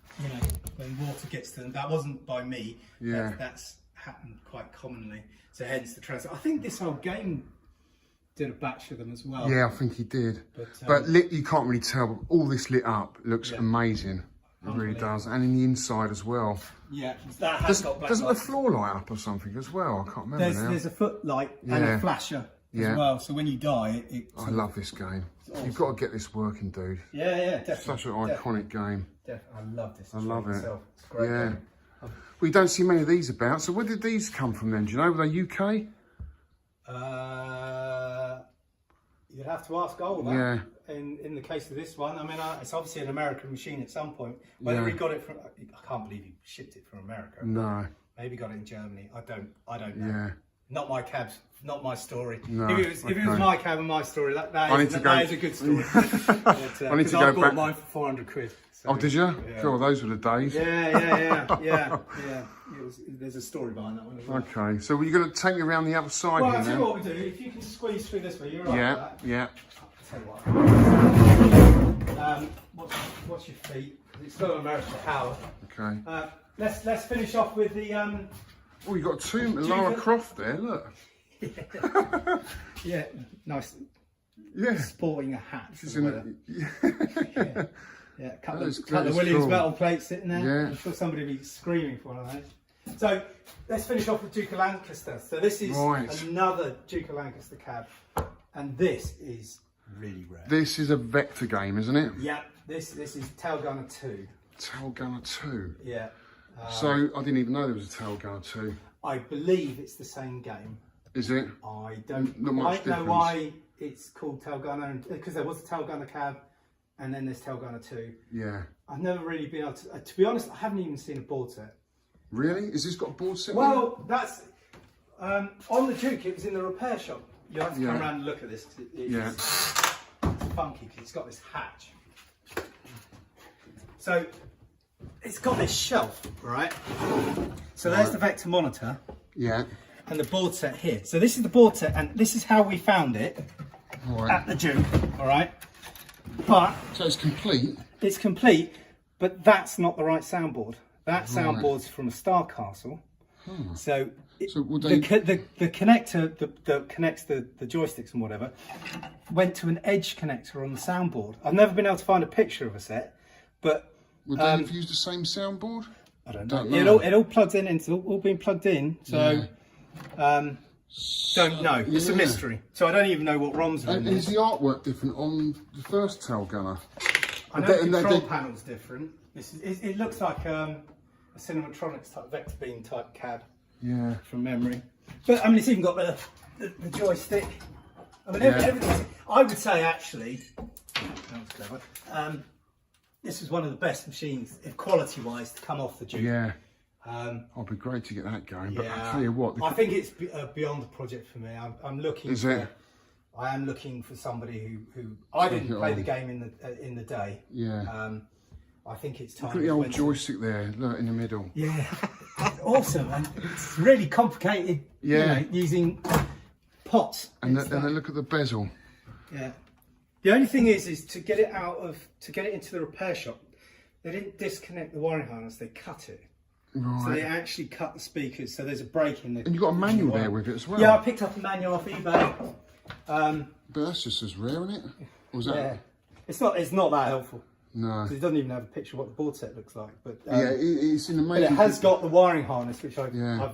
when water gets to them. That wasn't by me. Yeah. That's happened quite commonly. So hence the transit. I think this whole game did a batch of them as well. Yeah, I think he did. But lit, you can't really tell. But all this lit up looks amazing. It really does, and in the inside as well. Yeah, that has got backlight. Doesn't the floor light up or something as well? I can't remember now. There's a footlight and a flasher as well. So when you die, I love this game. Awesome. You've got to get this working, dude. Yeah, definitely. Such an iconic game. I love this. I love it. Myself. It's great. Yeah. We don't see many of these about. So where did these come from then? Do you know? Were they UK? You'd have to ask all that. Yeah. In the case of this one, I mean, it's obviously an American machine at some point. Whether he got it from, I can't believe he shipped it from America. No. Maybe got it in Germany. I don't know. Yeah. Not my cabs, not my story. No, if it was my cab and my story, that is a good story. I need to go I bought back. Mine for 400 quid. So, oh, did you? Yeah. Sure, those were the days. Yeah. There's a story behind that one as well. Okay, so you're going to take me around the other side well, here I'll tell now? you what we do. If you can squeeze through this way, you're right. Yeah. I'll tell you what. What's your feet? It's still American power. Okay. Let's finish off with the. Oh, you got two Lara Croft there. Look. Yeah, nice. Yeah. Sporting a hat. Yeah, a couple of Williams metal plates sitting there. Yeah. I'm sure somebody will be screaming for one of those. So let's finish off with Duke of Lancaster. So this is another Duke of Lancaster cab, and this is really rare. This is a vector game, isn't it? Yeah, this is Tail Gunner 2. Tail Gunner 2. Yeah. So I didn't even know there was a Tail Gunner 2. I believe it's the same game. Is it? I don't Not much quite know difference. why it's called Tail Gunner, because there was a Tail Gunner cab, and then there's Tail Gunner 2. Yeah. I've never really been able to be honest, I haven't even seen a board set. Really? Is this got a board set? Well, that's on the Duke. It was in the repair shop. You have to come Yeah. around and look at this. Yeah. It's funky because it's got this hatch. So it's got this shelf, right? So there's the Vector monitor Yeah. and the board set here. So this is the board set, and this is how we found it All at right. the Duke. All right, but So it's complete. it's complete, but that's not the right soundboard. That soundboard's from a Star Castle. So, So would the they- connector that connects the joysticks and whatever went to an edge connector on the soundboard. I've never been able to find a picture of a set, but Would they have used the same soundboard? I don't know. Don't know. It all plugs in. It's all been plugged in. So don't know. It's a Yeah. mystery. So I don't even know what ROMs are in And there. is the artwork different on the first Tail Gunner? I know the control panel's different. It looks like a Cinematronics type Vector Beam type cab. Yeah. From memory, but I mean, it's even got the joystick. I mean, Yeah. everything. I would say actually, that was clever. This is one of the best machines, quality-wise, to come off the Duke. Yeah. It'd be great to get that going. But I tell you what, I think it's beyond the project for me. I'm looking. Is for, it? I am looking for somebody who I didn't it play on. the game in the day. Yeah. I think it's time. Look at the old to- joystick there, look in the middle. Yeah, awesome, and it's really complicated. Yeah. You know, using pots. And It's then look at the bezel. Yeah. The only thing is to get it into the repair shop, they didn't disconnect the wiring harness, they cut it. Right. So they actually cut the speakers, so there's a break in the... And you've got a manual there with it as well. Yeah, I picked up a manual off eBay. But that's just as rare, isn't it? Or was that? Yeah. It's not that helpful. No. 'Cause it doesn't even have a picture of what the board set looks like. But Yeah, it's in but amazing. it has got the wiring harness, which I've Yeah.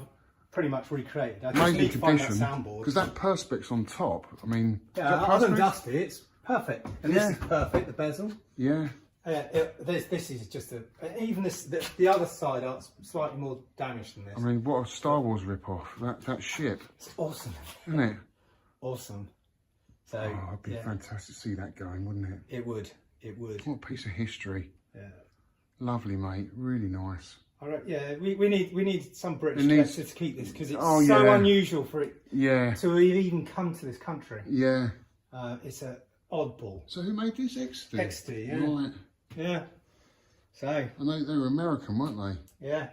pretty much recreated. I just amazing need to find that condition. soundboard. Because that Perspex on top, I mean. is Yeah, that other than Perspex? dusty, it's perfect. And Yeah. this is perfect, the bezel. Yeah. This is just even the other side art's slightly more damaged than this. I mean, what a Star Wars rip-off. That ship, It's awesome, isn't it? awesome. So Oh, it'd be yeah, fantastic to see that going, wouldn't it? it would. What a piece of history. Yeah. Lovely, mate. Really nice. All right. Yeah, we need some British It needs- collector to keep this because it's Oh, so yeah. unusual for it Yeah. to even come to this country. Yeah. It's a oddball. So who made this XD? XD, yeah. Right. Yeah. So I know they were American, weren't they? yeah.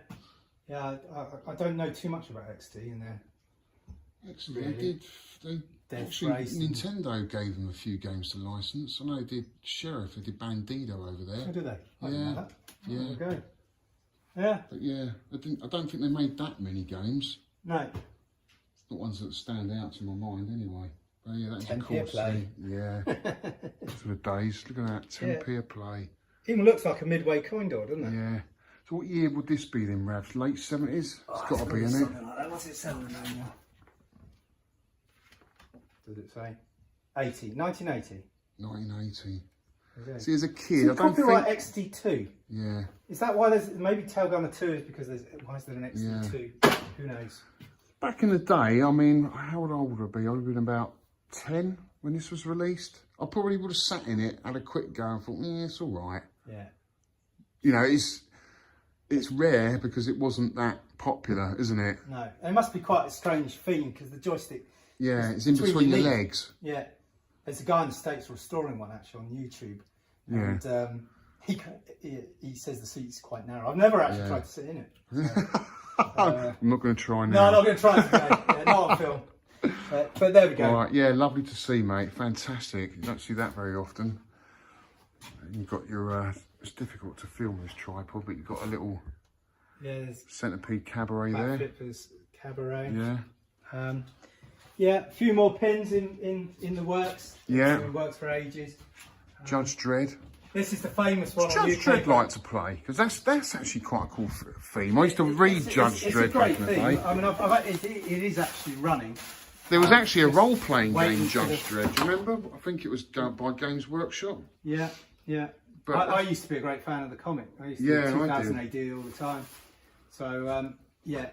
I don't know too much about XD and Actually, Really? they Dead actually, Race and- Nintendo gave them a few games to license. I know they did Sheriff, they did Bandido over oh, there. do they? I didn't know that. Yeah. There we go. Yeah. But yeah, I don't think they made that many games. No. Not ones that stand out to my mind anyway. But yeah, that's a 10p a cool play. scene. Yeah. Those were the days. Look at that, 10p a play. Even looks like a midway coin door, doesn't it? Yeah. So what year would this be then, Rav? Late 70s? It's got to be, isn't it? Something like that. What's it selling now? Does it say? 1980. 1980. Okay. See, as a kid, So I don't copyright think... XD2. Yeah. Is that why there's maybe Tail Gunner 2 is because there's why is there an XD2? Who knows? Back in the day, I mean, how old would I be? I would have been about 10 when this was released. I probably would have sat in it, had a quick go and thought, yeah, it's all right. Yeah. You know, it's rare because it wasn't that popular, isn't it? No. And it must be quite a strange feeling because the joystick. Yeah, it's in between between your your knees. legs. Yeah. There's a guy in the States restoring one actually on YouTube. Yeah. And he says the seat's quite narrow. I've never actually Yeah. tried to sit in it. I'm not going to try No, now. I'm not going to try it today. Yeah, not on film. But there we go. All right, yeah, lovely to see, mate. Fantastic. You don't see that very often. And you've got your, it's difficult to film this tripod, but you've got a little Yeah, there's centipede cabaret there. Backflippers cabaret. Yeah. Yeah, a few more pins in the works. Yeah. It's been in works for ages. Judge Dredd. This is the famous one. on Judge UK. Dredd like to play because that's actually quite a cool theme. I used to read Judge It's Dredd a great back in the theme. day. I mean, it is actually running. There was actually a role-playing waiting game, for Judge the- Dredd. Do you remember? I think it was done by Games Workshop. Yeah, yeah. But I used to be a great fan of the comic. I used to Yeah, do I 2000 AD all the time. So yeah,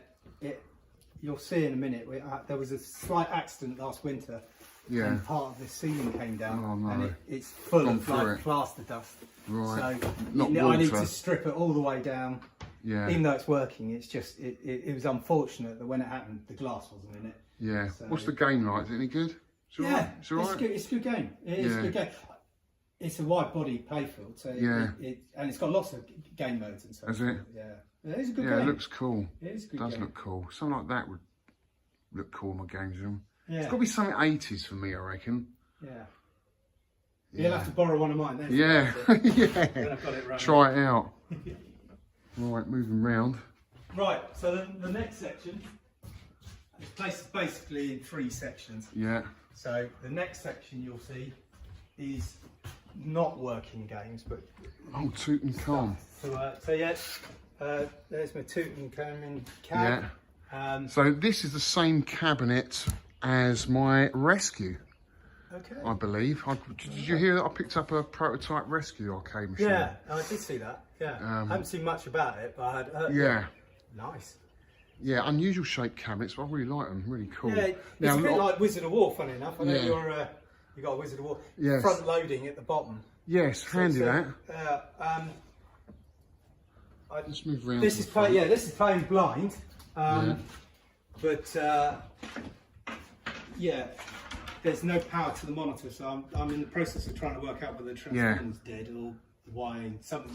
you'll see in a minute. There was a slight accident last winter. Yeah. And part of the ceiling came down, Oh, no. and it's full Gone of through like it. plaster dust. Right. So Not I need water. to strip it all the way down. Yeah. Even though it's working, it's just it was unfortunate that when it happened, the glass wasn't in it. Yeah. So- What's the game like? Is it any good? It's all right? It's all right? good. It's a good game. It is Yeah. a good game. It's a wide body playfield, so Yeah. and it's got lots of game modes and stuff. Has it? Yeah, it is a good Yeah, game. it looks cool. It is a good Does game. look cool. Something like that would look cool in my games room. Yeah. It's got to be something 80s for me, I reckon. Yeah. You'll have to borrow one of mine then. Yeah. Then Yeah. I've got it right. Try it out. Right, moving round. Right. So the next section is placed basically in 3 sections. Yeah. So the next section you'll see is not working games, but Oh, Tutankhamun. so yeah, there's my Tutankhamun cab. Yeah. So this is the same cabinet as my rescue, Okay. I believe. Did you hear that I picked up a prototype rescue arcade machine? Yeah, I did see that. Yeah, I haven't seen much about it, but I had heard. Yeah. Nice. Yeah, unusual shaped cabinets, but I really like them. Really cool. Yeah, it's Now, a bit lot- like Wizard of War, funny enough. I know Yeah. you got a Wizard of War. Yes. Front loading at the bottom. Yes, handy that. Let's move round This to is the front. this is playing blind. But yeah, there's no power to the monitor, so I'm in the process of trying to work out whether the transformer's dead or why something.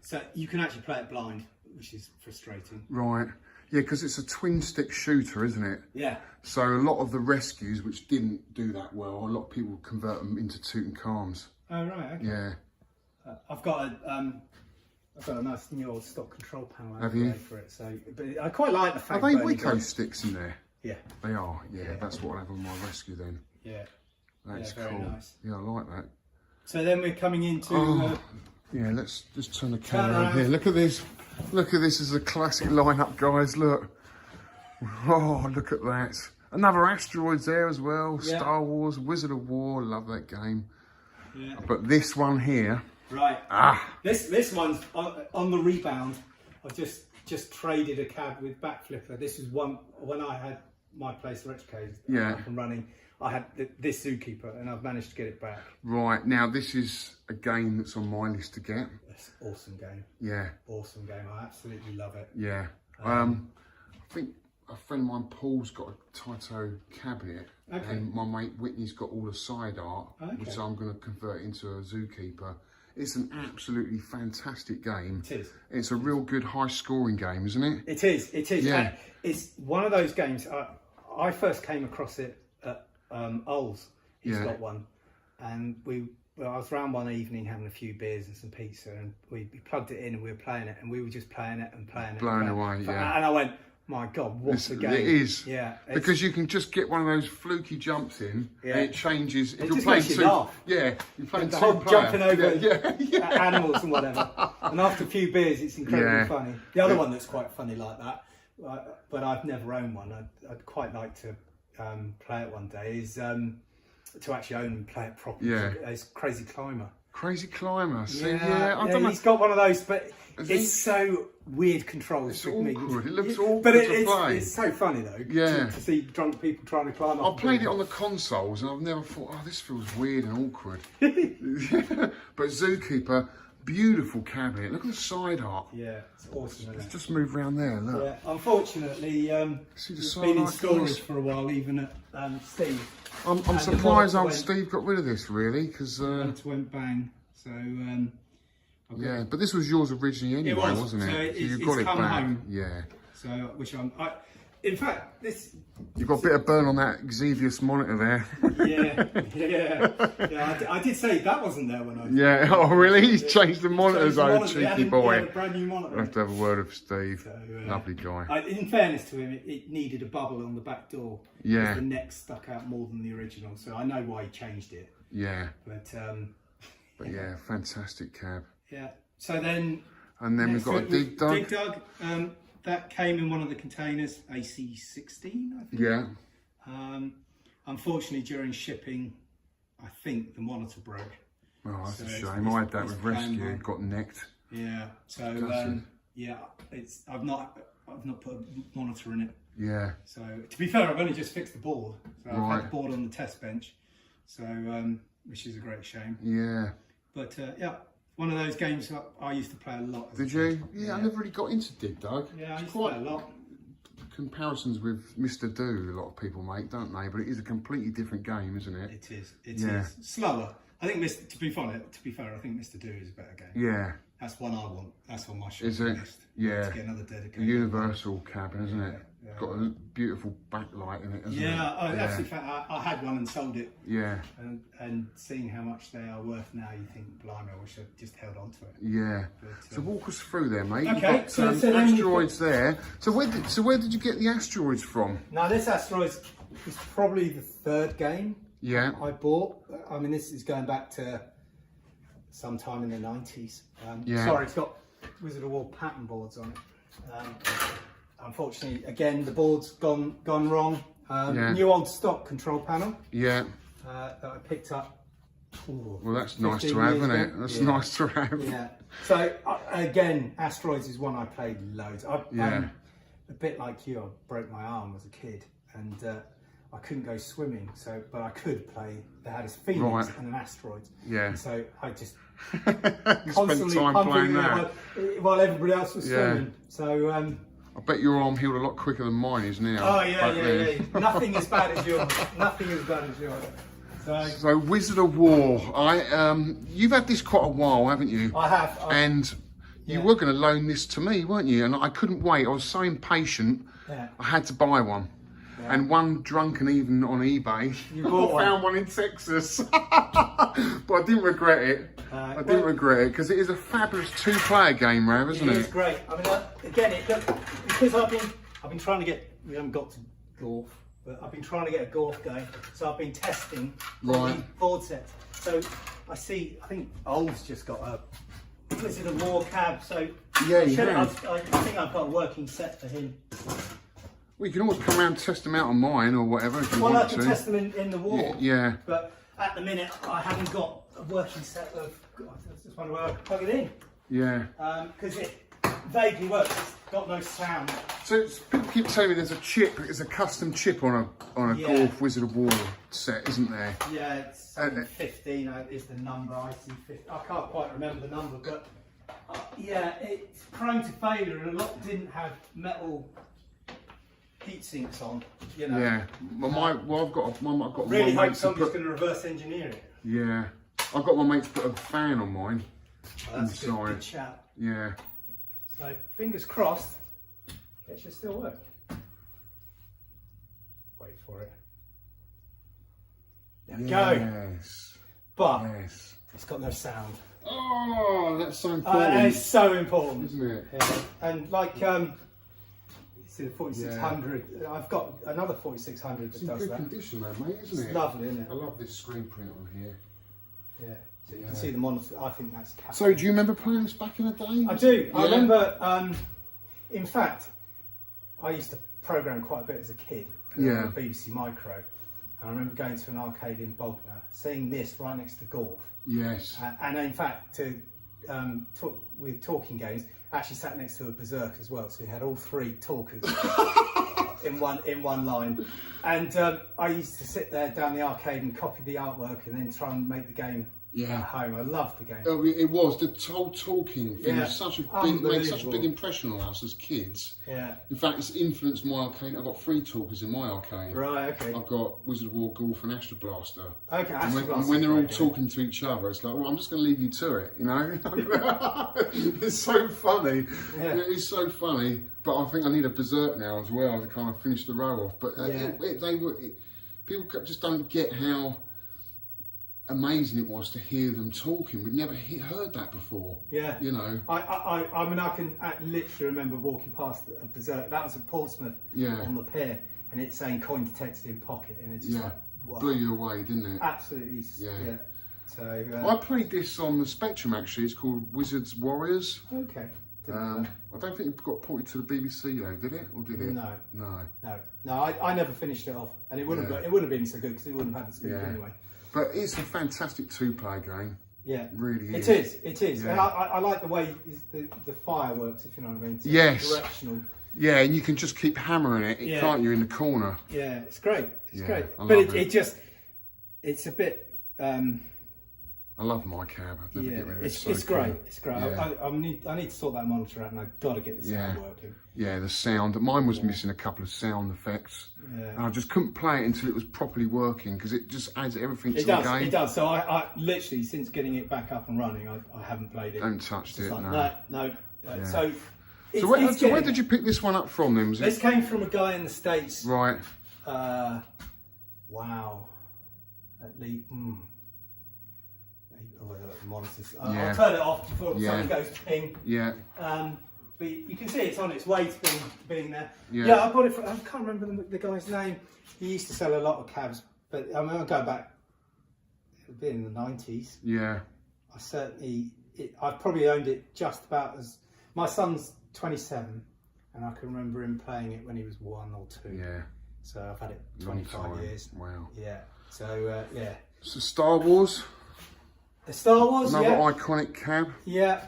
So you can actually play it blind, which is frustrating. Right. Yeah, because it's a twin stick shooter, isn't it? Yeah. So a lot of the rescues, which didn't do that well, a lot of people convert them into Tutankhamons. Oh right. Okay. Yeah. I've got a nice new old stock control panel out Have you? for it. So, but I quite like the Are fact. they that Wico sticks in there? Yeah. They are. Yeah, that's what I have on my rescue then. Yeah. That's very cool. nice. Yeah, I like that. So then we're coming into. Yeah, let's just turn the camera around. on here. Look at this. Look at this as a classic lineup, guys. Look. Oh, look at that. Another Asteroids there as well. Yeah. Star Wars, Wizard of War. Love that game. Yeah. But this one here. Right. Ah. This one's on the rebound. I've just traded a cab with Backflipper. This is one when I had my place electricated up and running. I had this Zookeeper, and I've managed to get it back. Right, now this is a game that's on my list to get. It's an awesome game. Yeah. Awesome game. I absolutely love it. Yeah. I think a friend of mine, Paul's got a Taito cabinet, Okay. and my mate Whitney's got all the side art, Okay. which I'm going to convert into a Zookeeper. It's an absolutely fantastic game. It is. It's a real good high-scoring game, isn't it? It is. It is. Yeah. It's one of those games. I first came across it at Oles. He's Yeah. got one, and I was around one evening having a few beers and some pizza, and we plugged it in and we were playing it, and we were just playing it and playing it. Blown and playing away, it. yeah. And I went, my God, what's a game? It is. Yeah. Because you can just get one of those fluky jumps in, Yeah. and it changes. If It you're just playing makes you two, laugh. yeah, you're playing the two whole player. jumping over yeah. animals and whatever. And after a few beers, it's incredibly Yeah. funny. The other one that's quite funny like that, but I've never owned one. I'd quite like to play it one day. Is to actually own and play it properly. Yeah. It's Crazy Climber. Crazy Climber. See, I don't know. He's got one of those, but Has it's he? so weird controls. It's with me. awkward. It looks awkward but to play. It's so funny though. Yeah. To see drunk people trying to climb up. I've played it on the consoles and I've never thought, oh, this feels weird and awkward. But Zookeeper, beautiful cabinet. Look at the side art. Yeah, it's awesome. Isn't it? Just move round there, look. Yeah, unfortunately, See the it's side been in art, storage guys? for a while, even at Steve. I'm And surprised the old one Steve got rid of this, really, because, It went bang. So yeah, but this was yours originally anyway, was. wasn't it? So So it's- you it's got it come back. home. Yeah. so in fact, this. You've got a bit of burn on that Xevious monitor there. Yeah. I did say that wasn't there when I. Yeah, oh really? He's changed the monitors, Changed the oh monitor. He cheeky had boy. a brand new monitor. I have to have a word with Steve. So, Lovely guy. In fairness to him, it needed a bubble on the back door. Yeah. Because the neck stuck out more than the original, so I know why he changed it. Yeah, But yeah, fantastic cab. yeah. So then. And then we've got a Dig Dug. Dig Dug. That came in one of the containers, AC16, I think. Yeah, unfortunately, during shipping, I think the monitor broke. Oh, that's So a it's- shame. I had that it's with Rescue, playing it got necked. Yeah. So Gutted. yeah, I've not put a monitor in it. Yeah. So to be fair, I've only just fixed the board. So I've Right. had the board on the test bench. So which is a great shame. Yeah. But yeah, one of those games I used to play a lot. as a Did you? kid. Yeah, I never really got into Dig Dug. Yeah, I It's used to play a lot. comparisons with Mr. Do, a lot of people make, don't they? But it is a completely different game, isn't it? It is. It Yeah. is slower. I think to be fair, I think Mr. Do is a better game. Yeah. That's one I want. That's on my Is shopping it? list. Yeah. To get another The dedicated. universal cabin, isn't it? Yeah. Got a beautiful backlight in it, hasn't it? Yeah, actually, I had one and sold it. Yeah. And seeing how much they are worth now, you think, blimey, I wish I'd just held on to it. Yeah. But, So walk us through there, mate. Okay, You've got so then you've asteroids there. So where did you get the asteroids from? Now, this Asteroids is probably the third game Yeah. I bought. I mean, this is going back to sometime in the 90s. Yeah. Sorry, it's got Wizard of War pattern boards on it. Unfortunately, again, the board's gone wrong. Yeah. New old stock control panel Yeah. that I picked up. Ooh, Well, that's nice 15 to have, years isn't ago. it? That's Yeah. nice to have. Yeah. So again, Asteroids is one I played loads. Yeah. I'm a bit like you. I broke my arm as a kid, and I couldn't go swimming. But I could play. They had a Phoenix Right. and an Asteroid. Yeah. And so I just You spent constantly time pumping playing it that. while everybody else was Yeah. swimming. So. I bet your arm healed a lot quicker than mine is now. Oh yeah, back yeah, then. yeah. Nothing as bad as yours. Nothing as bad as yours. So Wizard of War, you've had this quite a while, haven't you? I have. And you Yeah. were going to loan this to me, weren't you? And I couldn't wait. I was so impatient. Yeah. I had to buy one. Yeah. And one drunken even on eBay, You bought I one. found one in Texas. But I didn't regret it. I didn't well- regret it because it is a fabulous two-player game, Rav, isn't It it? is great. I mean, again, because I've been trying to get. We haven't got to golf, but I've been trying to get a golf going. So I've been testing all Right. the board sets. So I think Old's just got a Wizard of War cab. So Yeah, I you should- have. I think I've got a working set for him. Well, you can always come around and test them out on mine or whatever if you Well, I want can to. test them in the wall. Yeah. But at the minute, I haven't got a working set of. God, I just wonder where I can plug it in. Yeah. Because it vaguely works. It's got no sound. So people keep telling me there's a chip, there's a custom chip on a Yeah. Golf Wizard of War set, isn't there? Yeah, it's 15 is the number. I see 15. I can't quite remember the number, but yeah, it's prone to failure, and a lot didn't have metal heat sinks on. You know. Yeah. Well, I've got Really my hope mate to somebody's put. going to reverse engineer it. Yeah. I've got my mate to put a fan on mine. Well, that's Inside. good chat. Yeah. So fingers crossed, it should still work. Wait for it. There we go. Yes. But Yes. it's got no sound. Oh, that's so And important, it's so important. isn't it? Yeah. And like, see the 4600. I've got another 4600 It's that in does good that. condition though, mate, isn't It's it? lovely, isn't I it? love this screen print on here. Yeah. So you can see the monitor. I think that's capital. So, do you remember playing this back in the day? I do. I Yeah? remember. In fact, I used to program quite a bit as a kid. Yeah. On the BBC Micro. And I remember going to an arcade in Bognor, seeing this right next to golf. Yes. And in fact, to talk with talking games, actually sat next to a berserk as well. So you had all three talkers in one line. And I used to sit there down the arcade and copy the artwork, and then try and make the game Yeah. at home. I loved the game. Oh, it was the whole talking thing. Yeah. Was such a big, made such a Unbelievable. big impression on us as kids. Yeah. In fact, it's influenced my arcade. I've got three talkers in my arcade. Right. Okay. I've got Wizard of War, Golf, and Astro Blaster. Okay. And when they're all talking to each other, it's like, well, I'm just going to leave you to it, you know? It's so funny. Yeah. It is so funny. But I think I need a berserk now as well to kind of finish the row off. But Yeah. people just don't get how amazing it was to hear them talking. We'd never heard that before. Yeah. You know? I mean, I can literally remember walking past a berserk. That was at Portsmouth Yeah. on the pier, and it's saying coin detected in pocket, and it's just Yeah. like, wow. Blew you away, didn't it? Absolutely. Yeah. So. I played this on the Spectrum actually. It's called Wizards Warriors. Okay. didn't I don't think it got ported to the BBC though, did it? Or did it? No. No. I never finished it off, and it wouldn't have been so good because it wouldn't have had the speed anyway. But it's a fantastic two-player game. Yeah, really it is. It is. Yeah. And I like the way the fireworks, if you know what I mean. So Yes. Directional. Yeah, and you can just keep hammering it, can't you, in the corner? Yeah, it's great. It's great. I But love it's a bit. I love my cab. I'd never get rid of it. It's great. Cool. It's great. Yeah. I need to sort that monitor out, and I've got to get the sound working. Yeah, the sound. Mine was missing a couple of sound effects. Yeah. And I just couldn't play it until it was properly working because it just adds everything to It the does. game. It does. So I literally, since getting it back up and running, I haven't played it. Haven't touched it. Like, no. So. So where did you pick this one up from then? Was This it? came from a guy in the States. Right. Wow. At least. Monitors. Yeah. I'll turn it off before something goes ping. Yeah. But you can see it's on its way to being there. Yeah. I bought it from, I can't remember the guy's name. He used to sell a lot of cabs, but I mean, I'll go back, it would be in the 90s. Yeah. I've probably owned it just about as, my son's 27, and I can remember him playing it when he was 1 or 2. Yeah. So I've had it Long 25 time. years. Wow. Yeah. So, yeah. So Star Wars. The Star Wars, Another iconic cab. Yeah,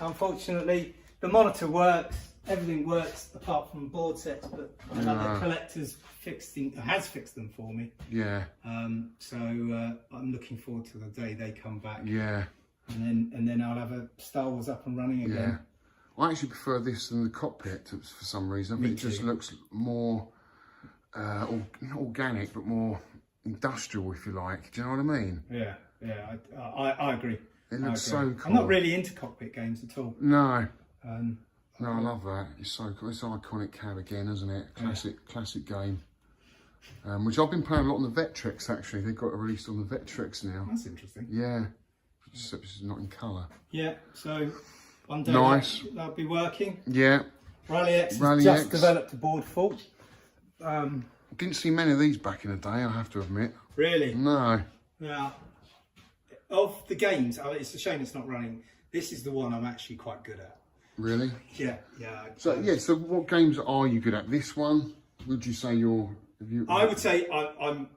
unfortunately, the monitor works, everything works apart from board sets, but another collector's has fixed them for me. Yeah. So I'm looking forward to the day they come back. Yeah. And then I'll have a Star Wars up and running again. Yeah. I actually prefer this than the cockpit for some reason. I think it just looks more not organic, but more industrial, if you like. Do you know what I mean? Yeah. Yeah, I agree. It looks so cool. I'm not really into cockpit games at all. No. No, I love that. It's so cool. It's an iconic cab again, isn't it? Classic game. Which I've been playing a lot on the Vectrex actually. They've got it released on the Vectrex now. That's interesting. Yeah. Except this is not in colour. Yeah, so one day that'll be working. Yeah. Rally X has just developed a board fault. Didn't see many of these back in the day, I have to admit. Really? No. Yeah. Of the games, it's a shame it's not running. This is the one I'm actually quite good at. Really? Yeah. So what games are you good at? This one? Would you say you're? I would say I'm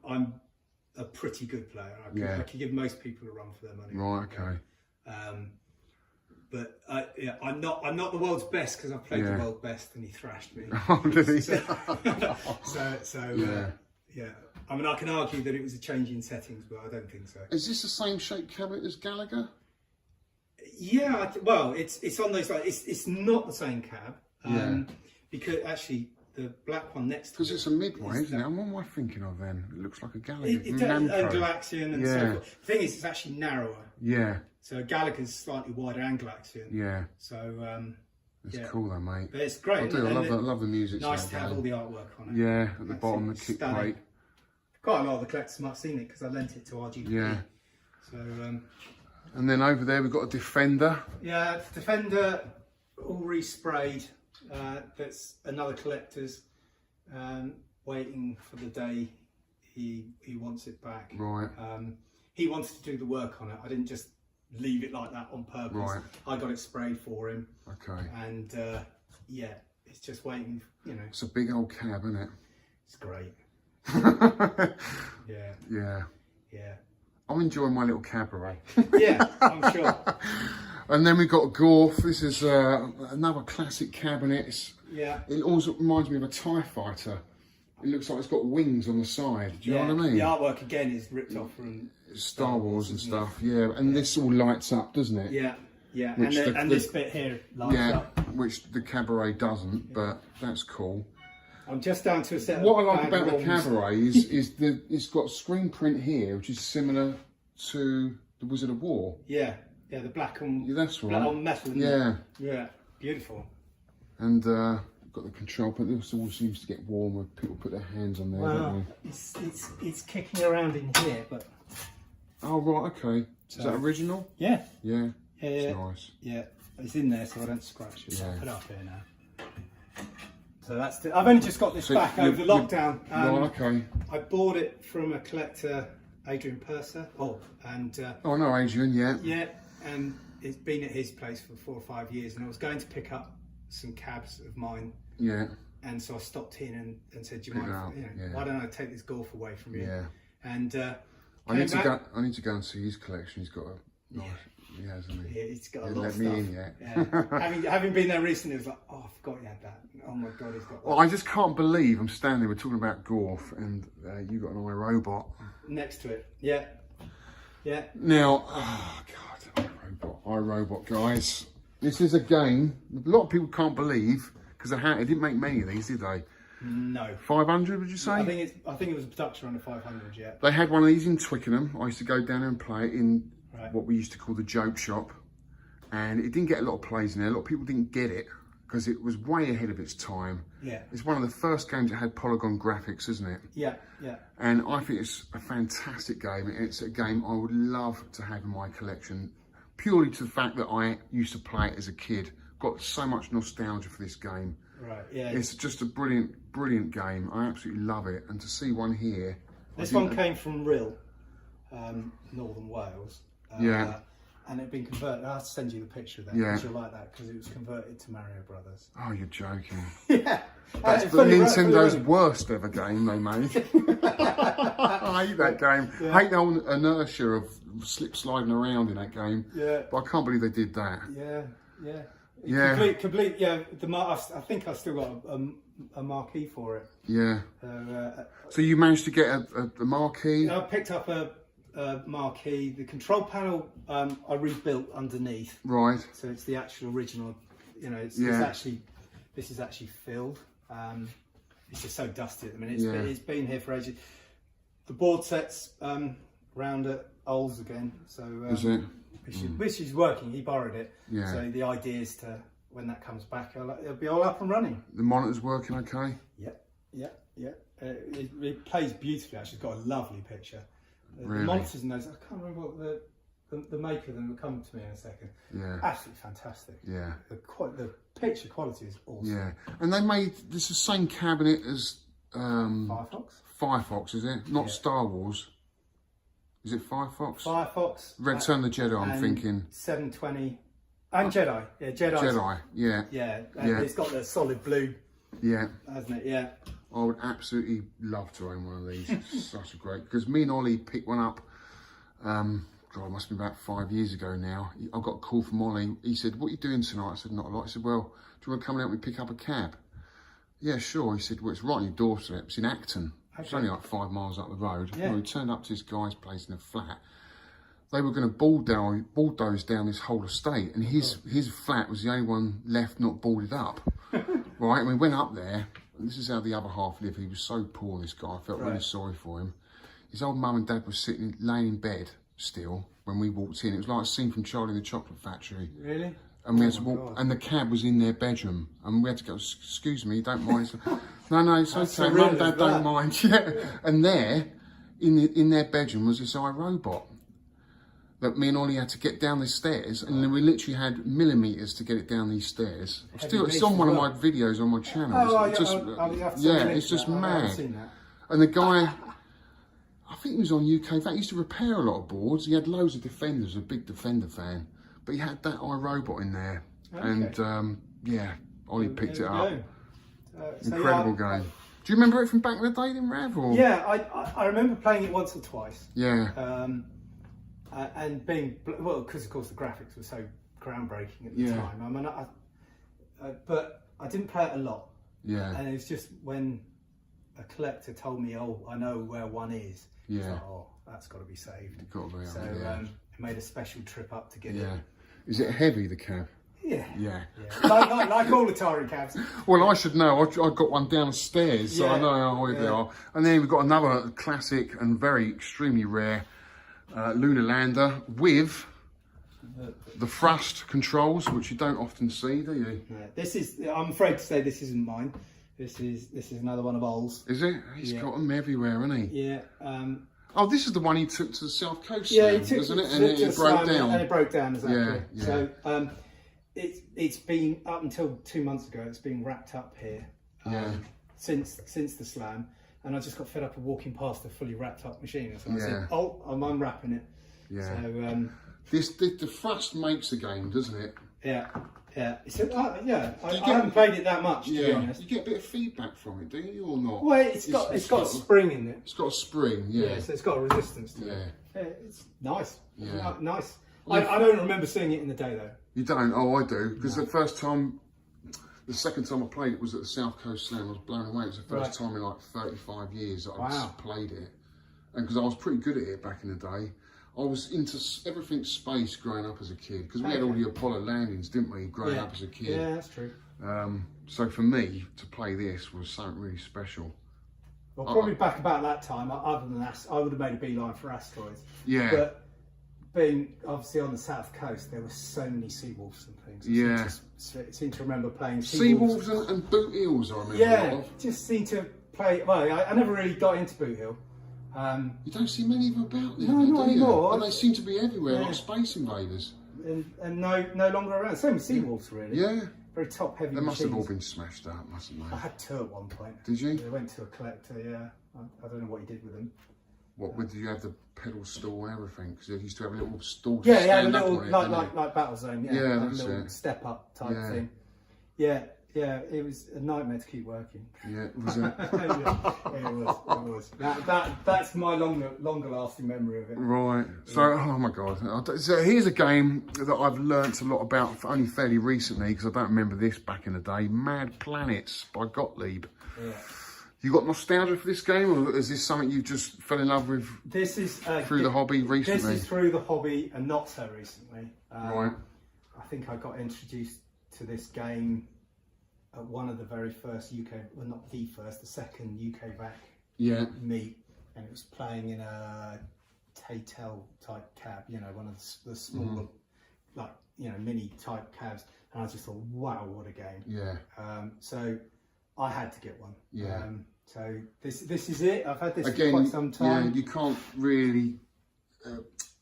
a pretty good player. I could give most people a run for their money. Right. Okay. But I'm not the world's best because I've played the world's best and he thrashed me. Oh, did he? Yeah. I mean, I can argue that it was a change in settings, but I don't think so. Is this the same shape cabinet as Gallagher? Yeah, well, it's on those. Like, it's not the same cab. Because actually, the black one next to it. Because it's a midway, isn't it? And what am I thinking of then? It looks like a Gallagher. It does, Galaxian and so forth. The thing is, it's actually narrower. Yeah. So Gallagher's slightly wider and Galaxian. Yeah. So it's cool though, mate. But it's great. I do. I love the music. Nice to have all the artwork on it. Yeah, at the bottom, the kick plate. Quite a lot of the collectors might have seen it because I lent it to RGB. Yeah. So. And then over there we've got a Defender. Yeah, Defender, all resprayed. That's another collector's, waiting for the day he wants it back. Right. He wanted to do the work on it. I didn't just leave it like that on purpose. Right. I got it sprayed for him. Okay. And it's just waiting. It's a big old cab, isn't it? It's great. Yeah. Yeah. I'm enjoying my little cabaret. Yeah, I'm sure. And then we've got Gorf. This is another classic cabinet. It always reminds me of a TIE fighter. It looks like it's got wings on the side. Do you know what I mean? The artwork again is ripped off from Star Wars and stuff. Yeah, and this all lights up, doesn't it? Yeah. And this bit here lights up. Which the cabaret doesn't, but that's cool. I'm just down to a set. What I like about the cabaret is it's got screen print here, which is similar to the Wizard of War. Yeah, the black on that's right. Black on metal. Yeah, beautiful. And got the control, but this all seems to get warm when people put their hands on there. Don't they? It's kicking around in here, but. Oh right, okay. Is that original? Yeah. Yeah. It's nice. Yeah, it's in there, so I don't scratch it. Yeah. I'll put it up here now. So that's I've only just got this back over lockdown. Right, okay. I bought it from a collector, Adrian Purser. I know Adrian, yeah. Yeah, and it's been at his place for 4 or 5 years, and I was going to pick up some cabs of mine. Yeah. And so I stopped in and said, "Do you mind? Yeah. Why don't I take this golf away from you?" Yeah. And I need to go and see his collection. He's got a nice. Yeah, hasn't he? Yeah, he's got a He lot let of me stuff. in yet. Yeah. having been there recently, it was like, oh, I forgot he had that. Oh my god, he's got that. Well, I just can't believe I'm standing there. We're talking about golf, and you got an iRobot Next to it. Yeah. Yeah. now. Oh god, iRobot, guys. This is a game a lot of people can't believe because they didn't make many of these, did they? No. 500, would you say? I think it was a production under 500. Yeah. They had one of these in Twickenham. I used to go down there and play it in what we used to call the joke shop, and it didn't get a lot of plays in there. A lot of people didn't get it because it was way ahead of its time. Yeah. It's one of the first games that had polygon graphics, isn't it? Yeah. Yeah. And I think it's a fantastic game. It's a game I would love to have in my collection, purely to the fact that I used to play it as a kid. Got so much nostalgia for this game. Right. Yeah. It's just a brilliant game. I absolutely love it. And to see one here. This one came from Rhyl, Northern Wales. Yeah. And it'd been converted. I'll send you the picture of that. Yeah. Because you'll like that, because it was converted to Mario Brothers. Oh, you're joking. Yeah. That's Nintendo's worst ever game they made. I hate that game. Yeah. I hate the whole inertia of slip sliding around in that game. Yeah. But I can't believe they did that. Yeah. Yeah. Yeah. Complete. Yeah. I think I've still got a marquee for it. Yeah. So you managed to get a marquee? I picked up a marquee. The control panel I rebuilt underneath. Right. So it's the actual original. You know, this is actually filled. It's just so dusty at the minute. It's been here for ages. The board set's round at Oles again. So is it? Which is working. He borrowed it. Yeah. So the idea is to, when that comes back, it'll be all up and running. The monitor's working okay? Yeah. It plays beautifully. Actually, it's got a lovely picture. Really? The monitors and those. I can't remember what the maker of them will come to me in a second. Yeah. Absolutely fantastic. Yeah. The picture quality is awesome. Yeah. And they made this the same cabinet as Firefox, is it? Not Star Wars. Is it Firefox? Firefox. Return the Jedi, I'm thinking. 720. And Jedi. Yeah, Jedi, yeah. Yeah. It's got the solid blue. Yeah. Hasn't it? Yeah. I would absolutely love to own one of these. It's such a great, because me and Ollie picked one up, God, it must be about 5 years ago now. I got a call from Ollie. He said, "What are you doing tonight?" I said, "Not a lot." He said, "Well, do you want to come and help me pick up a cab?" "Yeah, sure." He said, "Well, it's right on your doorstep. It's in Acton." It's only like 5 miles up the road. Yeah. Well, we turned up to this guy's place in a flat. They were going to bulldoze down this whole estate, and his flat was the only one left not boarded up. Right, and we went up there, and this is how the other half lived. He was so poor, this guy. I felt really sorry for him. His old mum and dad was laying in bed still when we walked in. It was like a scene from Charlie and the Chocolate Factory. Really? And we had to walk, and the cab was in their bedroom, and we had to go, "Excuse me, don't mind." No, it's okay. Mum, Dad don't mind. Yeah. And there, in their bedroom, was this iRobot that me and Ollie had to get down the stairs, and then we literally had millimeters to get it down these stairs. It's on one of my videos on my channel. It's just mad. And the guy, I think he was on UK. In fact, he used to repair a lot of boards. He had loads of Defenders, a big Defender fan. But he had that iRobot in there. Okay. And Ollie picked it up. Incredible game. Do you remember it from back in the day, then, Rav? Or? Yeah, I remember playing it once or twice. Yeah. And being, well, because of course the graphics were so groundbreaking at the time. I mean, but I didn't play it a lot. Yeah. And it was just when a collector told me, "Oh, I know where one is." Yeah. Like, "Oh, that's got to be saved." It's got to be. So I made a special trip up to get it. Is it heavy, the cab? Yeah. Yeah. Like all Atari cabs. Well, I should know. I got one downstairs, so I know how heavy they are. And then we've got another classic and very extremely rare lunar lander with the thrust controls, which you don't often see, do you? Yeah. This is. I'm afraid to say this isn't mine. This is another one of Oles. Is it? He's got them everywhere, hasn't he? Yeah. Oh, this is the one he took to the South Coast. Yeah, he took isn't it? And it broke down. And it broke down, exactly. Yeah. So it's been up until 2 months ago. It's been wrapped up here. Since the slam, and I just got fed up of walking past a fully wrapped up machine. So I said, "Oh, I'm unwrapping it." Yeah. So The thrust makes the game, doesn't it? Yeah, yeah. I haven't played it that much, to be honest. You get a bit of feedback from it, do you, or not? Well, it's got a spring in it. It's got a spring, yeah. So it's got a resistance to it. Yeah. It's nice. Yeah. Nice. I don't remember seeing it in the day though. You don't? Oh, I do. Because the second time I played it was at the South Coast Slam. I was blown away. It was the first time in like 35 years that I played it. And because I was pretty good at it back in the day. I was into everything space growing up as a kid. Because we had all the Apollo landings, didn't we, growing up as a kid. Yeah, that's true. So for me, to play this was something really special. Well, probably back about that time, other than that, I would have made a beeline for asteroids. Yeah. But being obviously on the South Coast, there were so many seawolves and things. I seem to remember playing seawolves and boot eels, I remember. Yeah, just seem to play. Well, I never really got into boot heel. You don't see many of them about there. No, not anymore. And they seem to be everywhere, like Space Invaders. And no longer around. Same with seawolves, really. Yeah. Very top heavy. They must have all been smashed up, mustn't they? I had two at one point. Did you? They went to a collector. Yeah. I don't know what he did with them. Did you have the pedal stall and everything? Because they used to have a little stall. Yeah, yeah, a little like Battle Zone. Yeah, yeah, that's a little step up type thing. Yeah, yeah, it was a nightmare to keep working. Yeah, was it? It was. That's my longer lasting memory of it. Right. So, oh my God. So here's a game that I've learnt a lot about only fairly recently because I don't remember this back in the day. Mad Planets by Gottlieb. Yeah. You got nostalgia for this game, or is this something you just fell in love with? This is through the hobby recently. This is through the hobby and not so recently. Right. I think I got introduced to this game at one of the very first UK, well not the first, the second UK VAC meet, and it was playing in a Taytel type cab. You know, one of the smaller, like mini type cabs, and I just thought, wow, what a game. Yeah. So I had to get one. Yeah. So this is it. I've had this again, for quite some time. Yeah, you can't really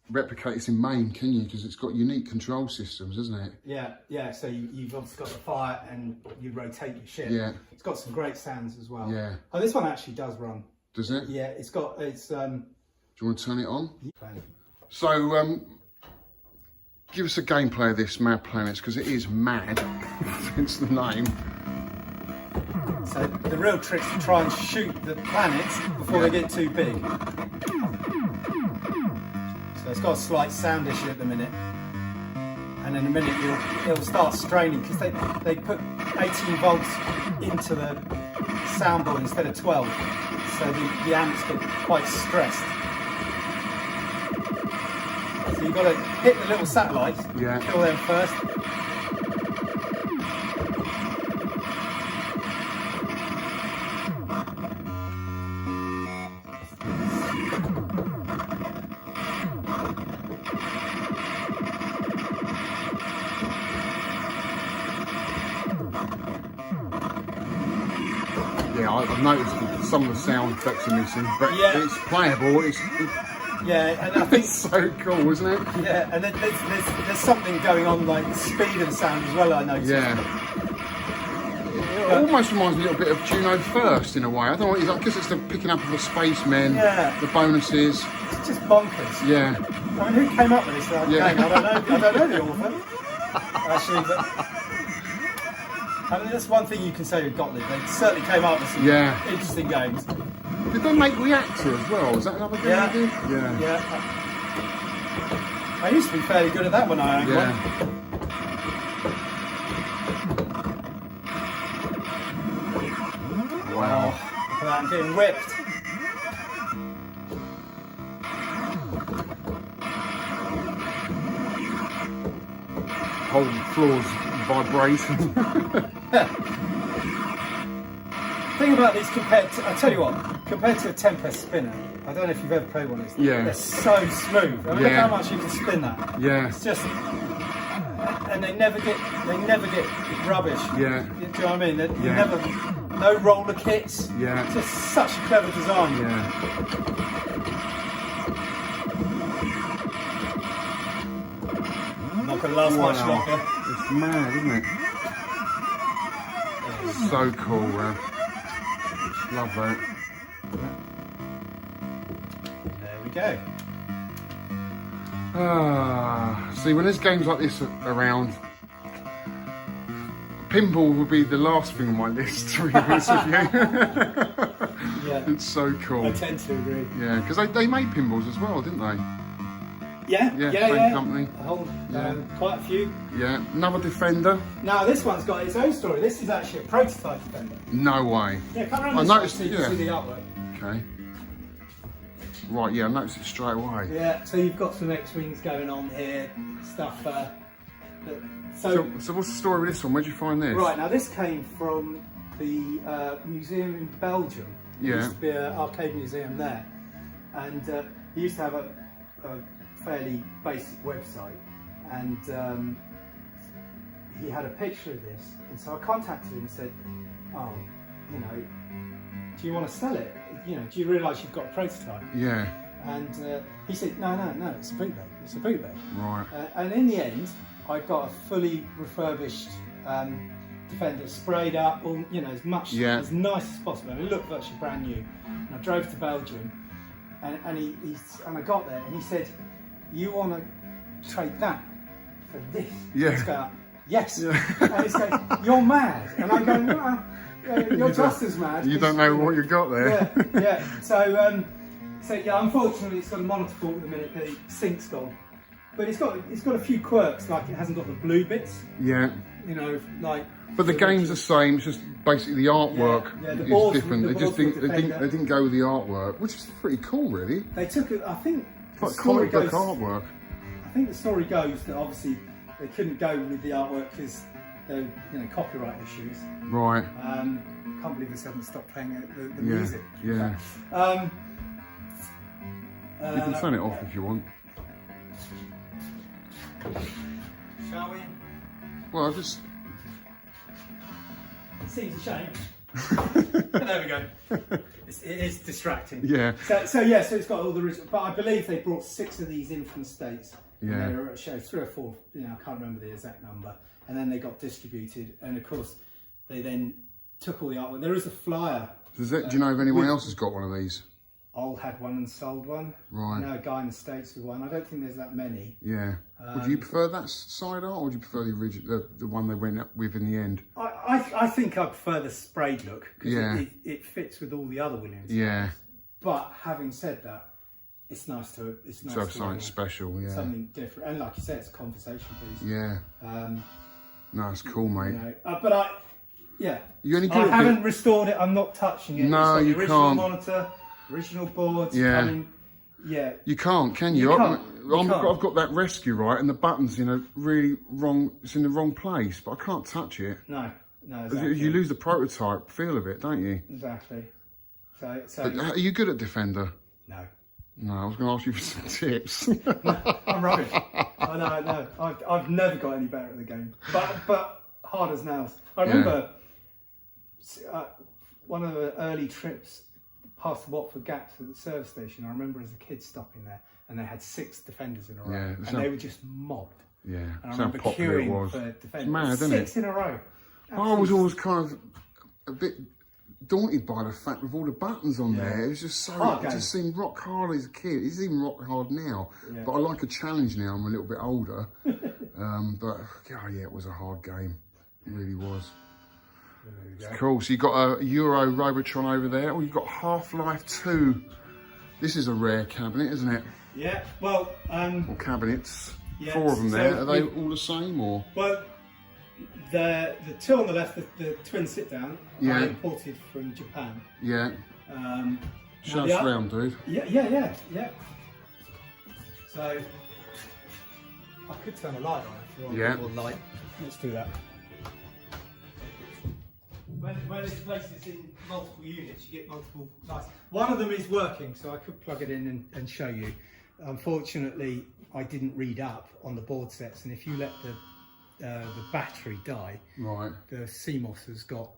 replicate this in MAME, can you? Because it's got unique control systems, isn't it? Yeah, yeah. So you've obviously got the fire and you rotate your ship. Yeah. It's got some great sounds as well. Yeah. Oh, this one actually does run. Does it? Yeah, it's. Do you want to turn it on? Yeah. So, give us a gameplay of this Mad Planets, because it is mad, hence the name. So the real trick is to try and shoot the planets before they get too big. So it's got a slight sound issue at the minute, and in a minute it'll start straining because they put 18 volts into the soundboard instead of 12, so the amps get quite stressed. So you've got to hit the little satellites, kill them first. Yeah, I've noticed some of the sound effects are missing, but it's playable. And I think it's so cool, isn't it? Yeah, and there's something going on like the speed of the sound as well. I noticed. Yeah. It almost reminds me a little bit of Juno First in a way. I don't know. I guess it's the picking up of the spacemen, the bonuses. It's just bonkers. Yeah. I mean, who came up with this game? I don't know the author. Actually, but I mean, that's one thing you can say with Gottlieb. They certainly came up with some interesting games. Did they make Reactor as well? Was that another game they did? Yeah. I used to be fairly good at that when I owned one. Wow. Look at that, I'm getting whipped. Whole floor's vibrating. Thing about these compared to a Tempest spinner, I don't know if you've ever played one of these. Yeah. They're so smooth. I mean, look how much you can spin that. Yeah. It's just, and they never get rubbish. Yeah. Do you know what I mean? You never, no roller kits. Yeah. It's just such a clever design. Yeah. I'm not going to last much longer. It's mad, isn't it? It's so cool, man. Love that. There we go. See, when there's games like this around, pinball would be the last thing on my list, to be honest with you. Yeah. It's so cool. I tend to agree. Yeah, because they made pinballs as well, didn't they? Yeah, same company. A whole, Yeah. quite a few. Yeah, another Defender. Now this one's got its own story. This is actually a prototype Defender. No way. Yeah, come around I this noticed way so it, you can yeah. see the artwork. Okay. Right, yeah, I noticed it straight away. Yeah, so you've got some X-Wings going on here, stuff. So what's the story with this one? Where'd you find this? right, now this came from the museum in Belgium. There Yeah. used to be an arcade museum there. And he used to have a fairly basic website. And he had a picture of this. And so I contacted him and said, oh, you know, do you want to sell it? You know, do you realise you've got a prototype? Yeah. And he said, no, it's a bootleg. It's a bootleg. Right. And in the end, I got a fully refurbished Defender, sprayed up, all, you know, as much as nice as possible. And it looked virtually brand new. And I drove to Belgium, and I got there, and he said, "You want to trade that for this?" Yeah. He's going, yes. Yeah. And he's going, "You're mad," and I'm going, "Well, you're just as mad." You don't know what you got there. Yeah. So yeah, unfortunately, it's got a monitor fault at the minute. The sync's gone, but it's got a few quirks, like it hasn't got the blue bits. Yeah. You know, like. But the game's the same. It's just basically the artwork the is boards, different. the They just boards think with Defender. they didn't go with the artwork, which is pretty cool, really. They took it. I think It's the like story comic book goes. artwork. I think the story goes that obviously they couldn't go with the artwork because there were, you know, copyright issues. Right. Can't believe this hasn't stopped playing the Yeah. music. Yeah. You can turn it off if you want. Shall we? Well, I just. It seems a shame. There we go. It is distracting. Yeah. So it's got all the original. But I believe they brought 6 of these in from the States. Yeah. And they were at a show, 3 or 4. You know, I can't remember the exact number. And then they got distributed, and of course, they then took all the artwork. There is a flyer. Do you know if anyone else has got one of these? Ol had one and sold one. Right. I know a guy in the States with one. I don't think there's that many. Yeah. Would you prefer that side art, or would you prefer the original, the one they went up with in the end? I think I prefer the sprayed look because Yeah. it fits with all the other Williams. Yeah. But having said that, it's nice to To have something special, yeah. something different. And like you said, it's a conversation piece. Yeah. No, it's cool, mate. You know, but You only do I it. haven't restored it. I'm not touching it. No, It's got the you original can't. monitor, original boards. Yeah. Coming, yeah. You can't, can you? You can't. I've got that rescue right, and the button's really wrong. It's in the wrong place, but I can't touch it. No, exactly. You lose the prototype feel of it, don't you? Exactly. So But are you good at Defender? no. No, I was going to ask you for some tips. I'm rubbish. I know. I've never got any better at the game. But hard as nails. I remember one of the early trips past Watford Gaps at the service station. I remember as a kid stopping there, and they had 6 Defenders in a row, Yeah, and they were just mobbed. Yeah, And I that's how remember popular it queuing was. for It's Defenders. mad, isn't 6 it? in a row. I was always kind of a bit daunted by the fact with all the buttons on there. It was just so. Hard It game. just seemed rock hard as a kid. It's even rock hard now. Yeah. But I like a challenge now. I'm a little bit older. But yeah, it was a hard game. It really was. It's cool. So you got a Euro Robotron over there. Or you've got Half-Life 2. This is a rare cabinet, isn't it? Yeah. Well. Or cabinets. Yeah, 4 of them so there. Are they we- all the same or? Well, the 2 on the left, the twin sit down, Yeah. I imported from Japan. Yeah. Show us the other- round, dude. Yeah. So I could turn a light on if you want Yeah. a little more light. Let's do that. When this place is in multiple units, you get multiple lights. One of them is working, so I could plug it in and show you. Unfortunately, I didn't read up on the board sets, and if you let the battery die, Right. the CMOS has got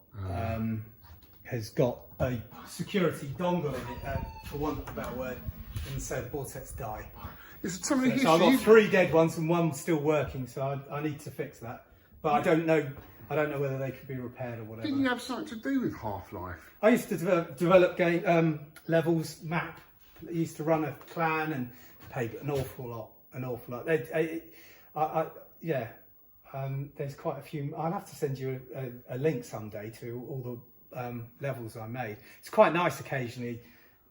a security dongle in it, for want of a better word, and so the board sets die. It's some of the So I've history. got 3 dead ones and 1 still working, so I need to fix that. But I don't know whether they could be repaired or whatever. Didn't you have something to do with Half-Life? I used to develop game levels, map. I used to run a clan and paid an awful lot. an awful lot. Yeah. There's quite a few. I'll have to send you a link someday to all the levels I made. It's quite nice occasionally.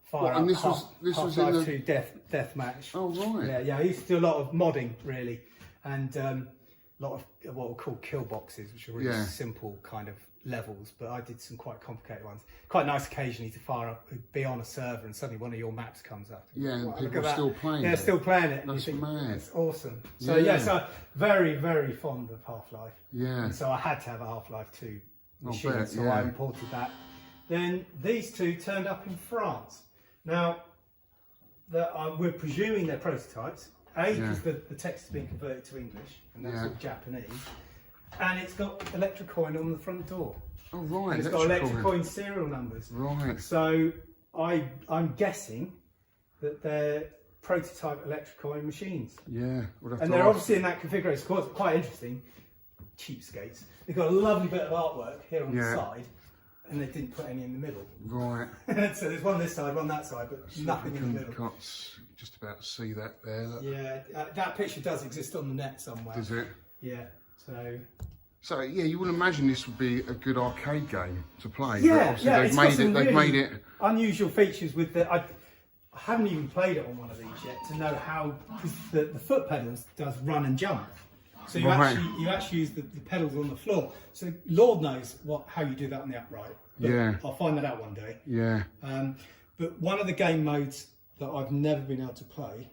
Fire and up this was in Half-Life the 2 death match. Oh right. Yeah. I used to do a lot of modding really, and a lot of what we call kill boxes, which are really simple kind of levels. But I did some quite complicated ones. Quite nice occasionally to fire up, be on a server, and suddenly one of your maps comes up. Yeah, and Wow, people are still playing. Yeah, it. still playing it. And That's you think, mad. It's awesome. So so very, very fond of Half-Life. Yeah. And so I had to have a Half-Life 2 machine, bet, so I imported that. Then these two turned up in France. Now, we're presuming they're prototypes. Because the text has been converted to English, and that's all Japanese. And it's got Electrocoin on the front door. Oh right. And it's got Electrocoin serial numbers. Right. So I'm guessing that they're prototype Electrocoin machines. Yeah. And they're obviously in that configuration. It's quite interesting. Cheapskates. They've got a lovely bit of artwork here on the side, and they didn't put any in the middle. Right. So there's one this side, one that side, but nothing in the middle. Can't just about see that there. Yeah, that picture does exist on the net somewhere. Does it? Yeah. So yeah, you would imagine this would be a good arcade game to play. Yeah, but it's they've made it unusual features with the. I haven't even played it on one of these yet to know how, because the foot pedals does run and jump. So you actually use the pedals on the floor. So Lord knows how you do that on the upright. But I'll find that out one day. Yeah. But one of the game modes that I've never been able to play,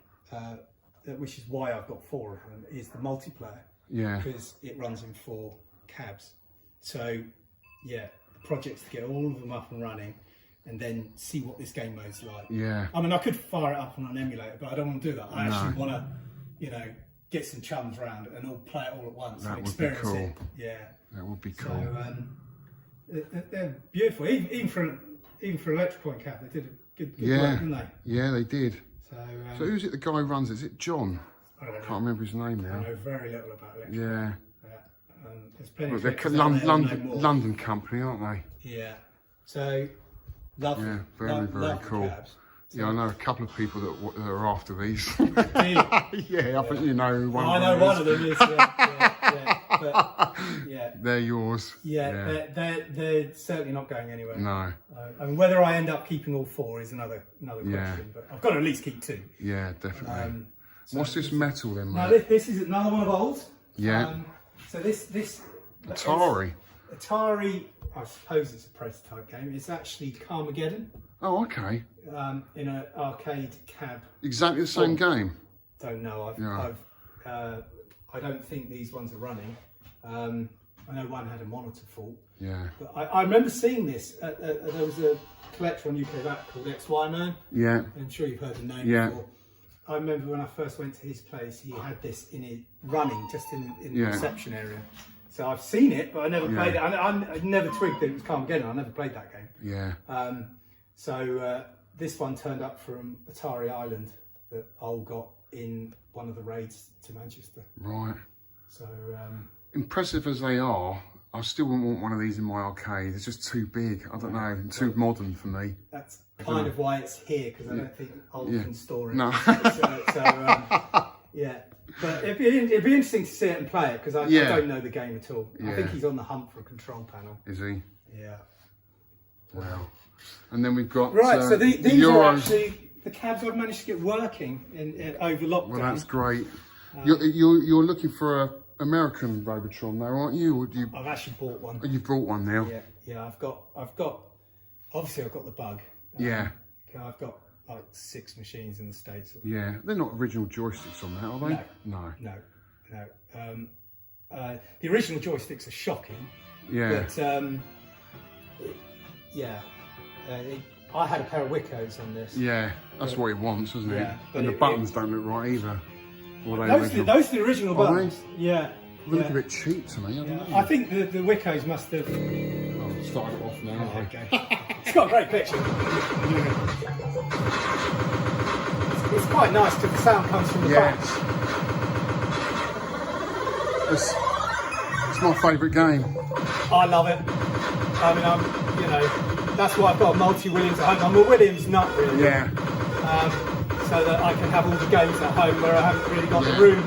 which is why I've got 4 of them, is the multiplayer. Yeah. Because it runs in 4 cabs. So yeah, the project's to get all of them up and running, and then see what this game mode's like. Yeah. I mean, I could fire it up on an emulator, but I don't want to do that. I actually want to, get some chums around and all play it all at once and experience it. Yeah. That would be cool. So they're beautiful. Even for Electrocoin cab, they did a good work, didn't they? Yeah, they did. So who's it? The guy who runs it? Is it John? I don't know. Can't remember his name now. I know very little about Electrocoin. Yeah. There's plenty Well, of they're pictures out there London company, aren't they? Yeah. So lovely. Yeah, very lovely cool. cabs. Yeah, I know a couple of people that are after these. Do you? Yeah, I think you know one. I know one of them is. Yeah. But, yeah. They're yours. Yeah. They're certainly not going anywhere. No. I mean, whether I end up keeping all 4 is another question. But I've got to at least keep 2. Yeah, definitely. What's this metal then, mate? Now this is another one of ours. Yeah. So this Atari. Atari, I suppose it's a prototype game. It's actually Carmageddon. Oh, okay. In an arcade cab. Exactly the same game. Don't know. I don't think these ones are running. I know one had a monitor fault. Yeah. But I remember seeing this. There was a collector on UK Back called XY Man. Yeah. I'm sure you've heard the name before. I remember when I first went to his place, he had this in it running just in the reception area. So I've seen it, but I never played it. I never twigged that it was Carmageddon. I never played that game. Yeah. So this one turned up from Atari Island that Ol got in one of the raids to Manchester. Right. So impressive as they are, I still wouldn't want one of these in my arcade. It's just too big. I don't know, too modern for me. That's kind of why it's here, because I don't think Ol can store it. No. Yeah. But it'd be interesting to see it and play it, because I don't know the game at all. I think he's on the hunt for a control panel. Is he? Yeah. Wow. And then we've got so these Euros. are actually the cabs I've managed to get working in over lockdown. Well, that's great. You're looking for a American Robotron, though, aren't you? Or do you? I've actually bought one. Oh, you've bought one now. Yeah. I've got. Obviously, I've got the bug. Yeah. I've got like 6 machines in the States. Yeah, they're not original joysticks on that, are they? No. The original joysticks are shocking. Yeah. But I had a pair of Wiccos on this. Yeah, that's what it wants, isn't it? Yeah, but and the buttons don't look right either. Those are the original buttons. Yeah. They look a bit cheap to me. I don't know. I think the Wiccos must have. Oh, started it off now. Oh, okay. It's got a great picture. It's quite nice because the sound comes from the back. It's my favourite game. I love it. I mean, that's why I've got a multi-Williams at home. I'm a Williams nut, really. Yeah. so that I can have all the games at home where I haven't really got the room.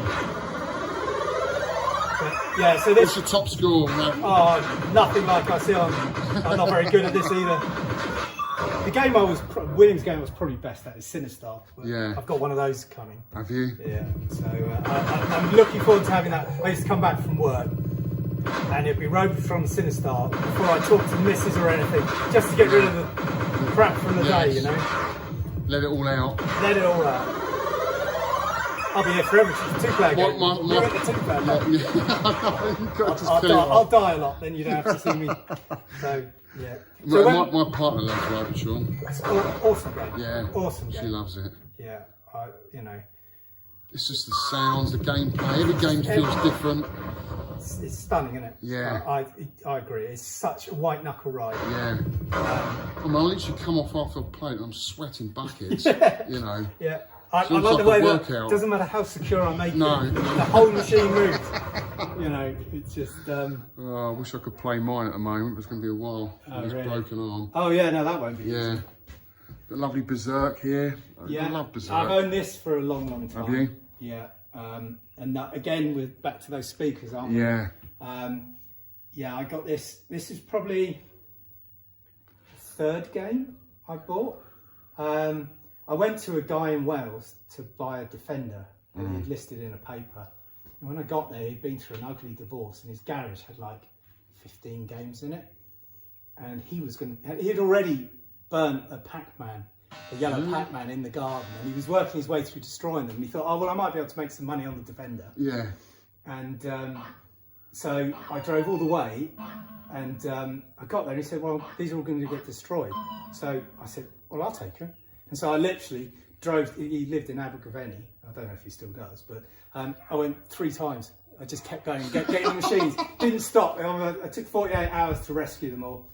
But, yeah, so this. What's your top score, man? Oh, nothing like I see. I'm not very good at this either. The game William's game I was probably best at is Sinistar. Yeah. I've got one of those coming. Have you? Yeah. So I'm looking forward to having that. I used to come back from work and it'd be roped from Sinistar before I talk to the missus or anything, just to get rid of the crap from the day, you know. Let it all out. Let it all out. I'll be here forever. It's a two-player game. You're at the two-player game. I'll die a lot, then you don't have to see me. So, yeah. So my partner loves Road, Sean. It's awesome game. Yeah. Awesome She game. loves it. Yeah. You know. It's just the sounds, the gameplay. Every game feels different. It's stunning, isn't it? Yeah. I agree. It's such a white knuckle ride. Yeah. I literally come off after a plate and I'm sweating buckets. You know. Yeah. I Seems like the like way a that workout. doesn't matter how secure I make No. it, the whole machine moves. You know, it's just. Oh, I wish I could play mine at the moment, but it's going to be a while. Oh, With this really? broken arm. Oh yeah, no, that won't be. Yeah. Easy. Got lovely Berserk here. Yeah. I love Berserk. I've owned this for a long, long time. Have you? Yeah. And that, again, we're back to those speakers, aren't we? Yeah. Yeah, I got this. This is probably the third game I bought. I went to a guy in Wales to buy a Defender that he'd listed in a paper. And when I got there, he'd been through an ugly divorce and his garage had like 15 games in it. And he'd already burnt a Pac-Man, a yellow Pac-Man in the garden, and he was working his way through destroying them. And he thought, oh, well, I might be able to make some money on the Defender. Yeah. And so I drove all the way and I got there and he said, well, these are all going to get destroyed. So I said, well, I'll take them. And so I literally drove, he lived in Abergavenny, I don't know if he still does, but I went 3 times. I just kept going, getting the machines, didn't stop. I took 48 hours to rescue them all.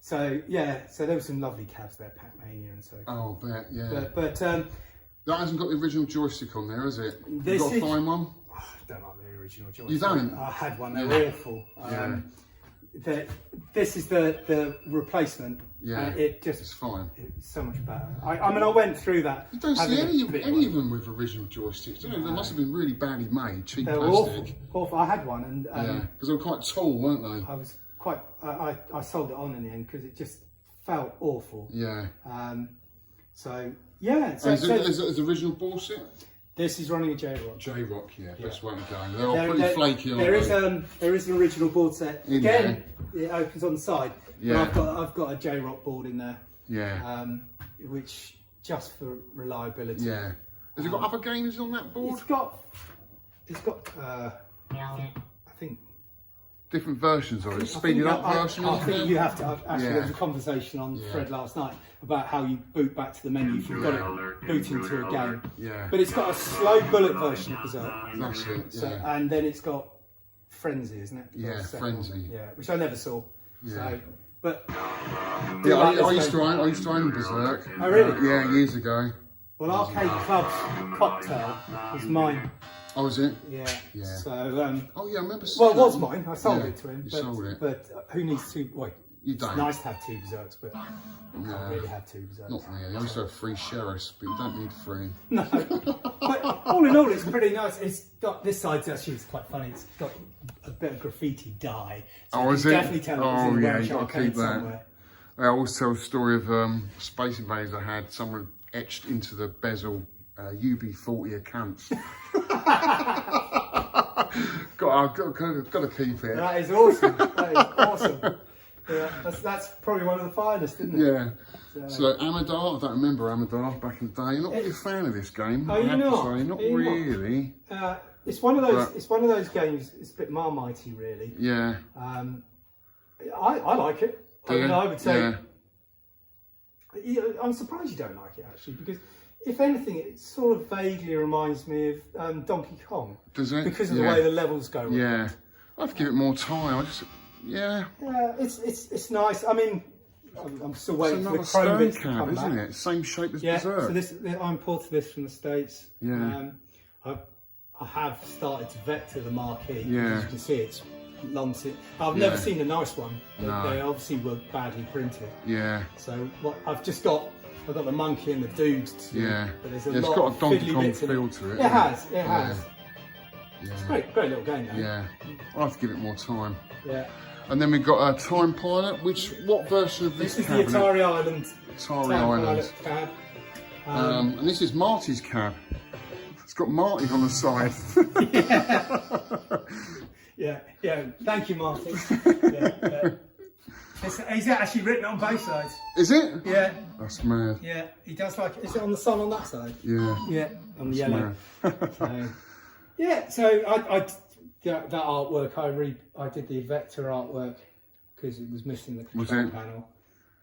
So yeah, so there were some lovely cabs there, Pac-Mania and so forth. Oh, bet, yeah. But that hasn't got the original joystick on there, has it? You've got to find one? I don't like the original joystick. You don't? I had one, they were awful. This is the replacement. Yeah, it's fine. It's so much better. I mean, I went through that. You don't see any of them with original joysticks, do you? They must have been really badly made, cheap They were plastic. awful. I had one, and because they were quite tall, weren't they? I was quite. I sold it on in the end because it just felt awful. Yeah. So yeah. So, is the original ball set? This is running a J-Rock. J-Rock, yeah, best way to go. They're all pretty flaky, aren't they? There is an original board set. In Again, it opens on the side. Yeah. But I've got a J-Rock board in there. Yeah. Which just for reliability. Yeah. Has it got other games on that board? It's got. I think. Different versions of it. Speeded up version. I think you have to. Actually, Yeah. there was a conversation on Fred last night about how you boot back to the menu if you've got it boot into a game. Yeah. But it's got a slow bullet version of Berserk. That's it. So, Yeah. and then it's got Frenzy, isn't it? Yeah, The second one. Frenzy. Yeah, which I never saw. Yeah. So, but Yeah, I used to own Berserk. Oh, really? Yeah, years ago. well, Arcade Club's Cocktail was mine. Oh, is it? Yeah. Yeah. So, Oh, yeah, I remember seeing well, it was that. mine. I sold Yeah, it to him. you But, sold it. but who needs 2? Wait, You it's don't. nice to have 2 Berserks, but you can't really have 2 Berserks. Not really. I used to have 3 sheriffs, but you don't need 3. No, but all in all, it's pretty nice. It's got this side's actually it's quite funny. It's got a bit of graffiti dye. So Oh, you is can it? Definitely tell it was in the Oh, yeah, Welsh you got to arcade keep that. somewhere. I always tell the story of Space Invaders I had. Someone etched into the bezel UB40 accounts. Got to keep it. That is awesome. That is awesome. Yeah, that's probably one of the finest, isn't it? Yeah. So Amadar, I don't remember Amadar back in the day. You're not really a fan of this game. Are you I have not? to say, not Are you really. It's one of those. But- It's one of those games. It's a bit Marmitey, really. Yeah. I like it. I mean, I would say. Yeah. I'm surprised you don't like it actually, because if anything, it sort of vaguely reminds me of Donkey Kong. Does it? Because of the way the levels go. Yeah. I have to give it more time. Yeah. Yeah, it's nice. I mean, I'm still It's waiting for the another chrome stone bits to cab, come isn't back. it? Same shape as Yeah, Berserk. so I imported this from the States. Yeah. I have started to vector the marquee. Yeah. As you can see, it's long since. I've never seen a nice one. No. They obviously were badly printed. Yeah. So I've just got I've got the monkey and the dude too. Yeah. But there's a It's lot got of a Donkey fiddly Kong bits in feel to it. It has. It has. Yeah. It's great little game though. Yeah. I'll have to give it more time. Yeah. And then we've got a Time Pilot, what version of this This is cabinet? the Atari Island. Atari Time Island. Pilot cab. And this is Marty's cab. It's got Marty on the side. Yeah. Thank you, Marty. yeah. He's actually written it on both sides. Is it? Yeah. That's mad. Yeah. He does like. Is it on the sun on that side? Yeah. Yeah. On the That's yellow. mad. So, yeah. So I that artwork I did the vector artwork because it was missing the control panel.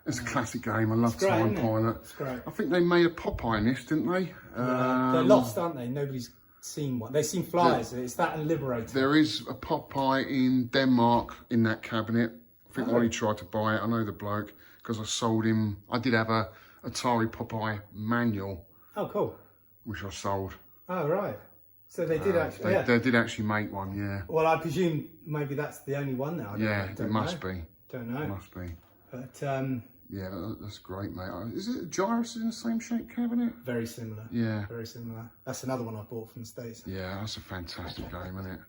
It's a classic game. I love great, Time isn't it? Pilot. It's great. I think they made a Popeye in this, didn't they? They're lost, aren't they? Nobody's seen one. They've seen flyers. It's that and Liberator. There is a Popeye in Denmark in that cabinet. I think Ollie tried to buy it. I know the bloke because I sold him. I did have a Atari Popeye manual, Oh, cool. which I sold. Oh, right. So they did actually. They did actually make one, yeah. Well, I presume maybe that's the only one now. It must be. Don't know. It must be. But Yeah, that's great, mate. Is it Gyrus in the same shape cabinet? very similar. Yeah. Very similar. That's another one I bought from the States. Yeah, that's a fantastic game, isn't it?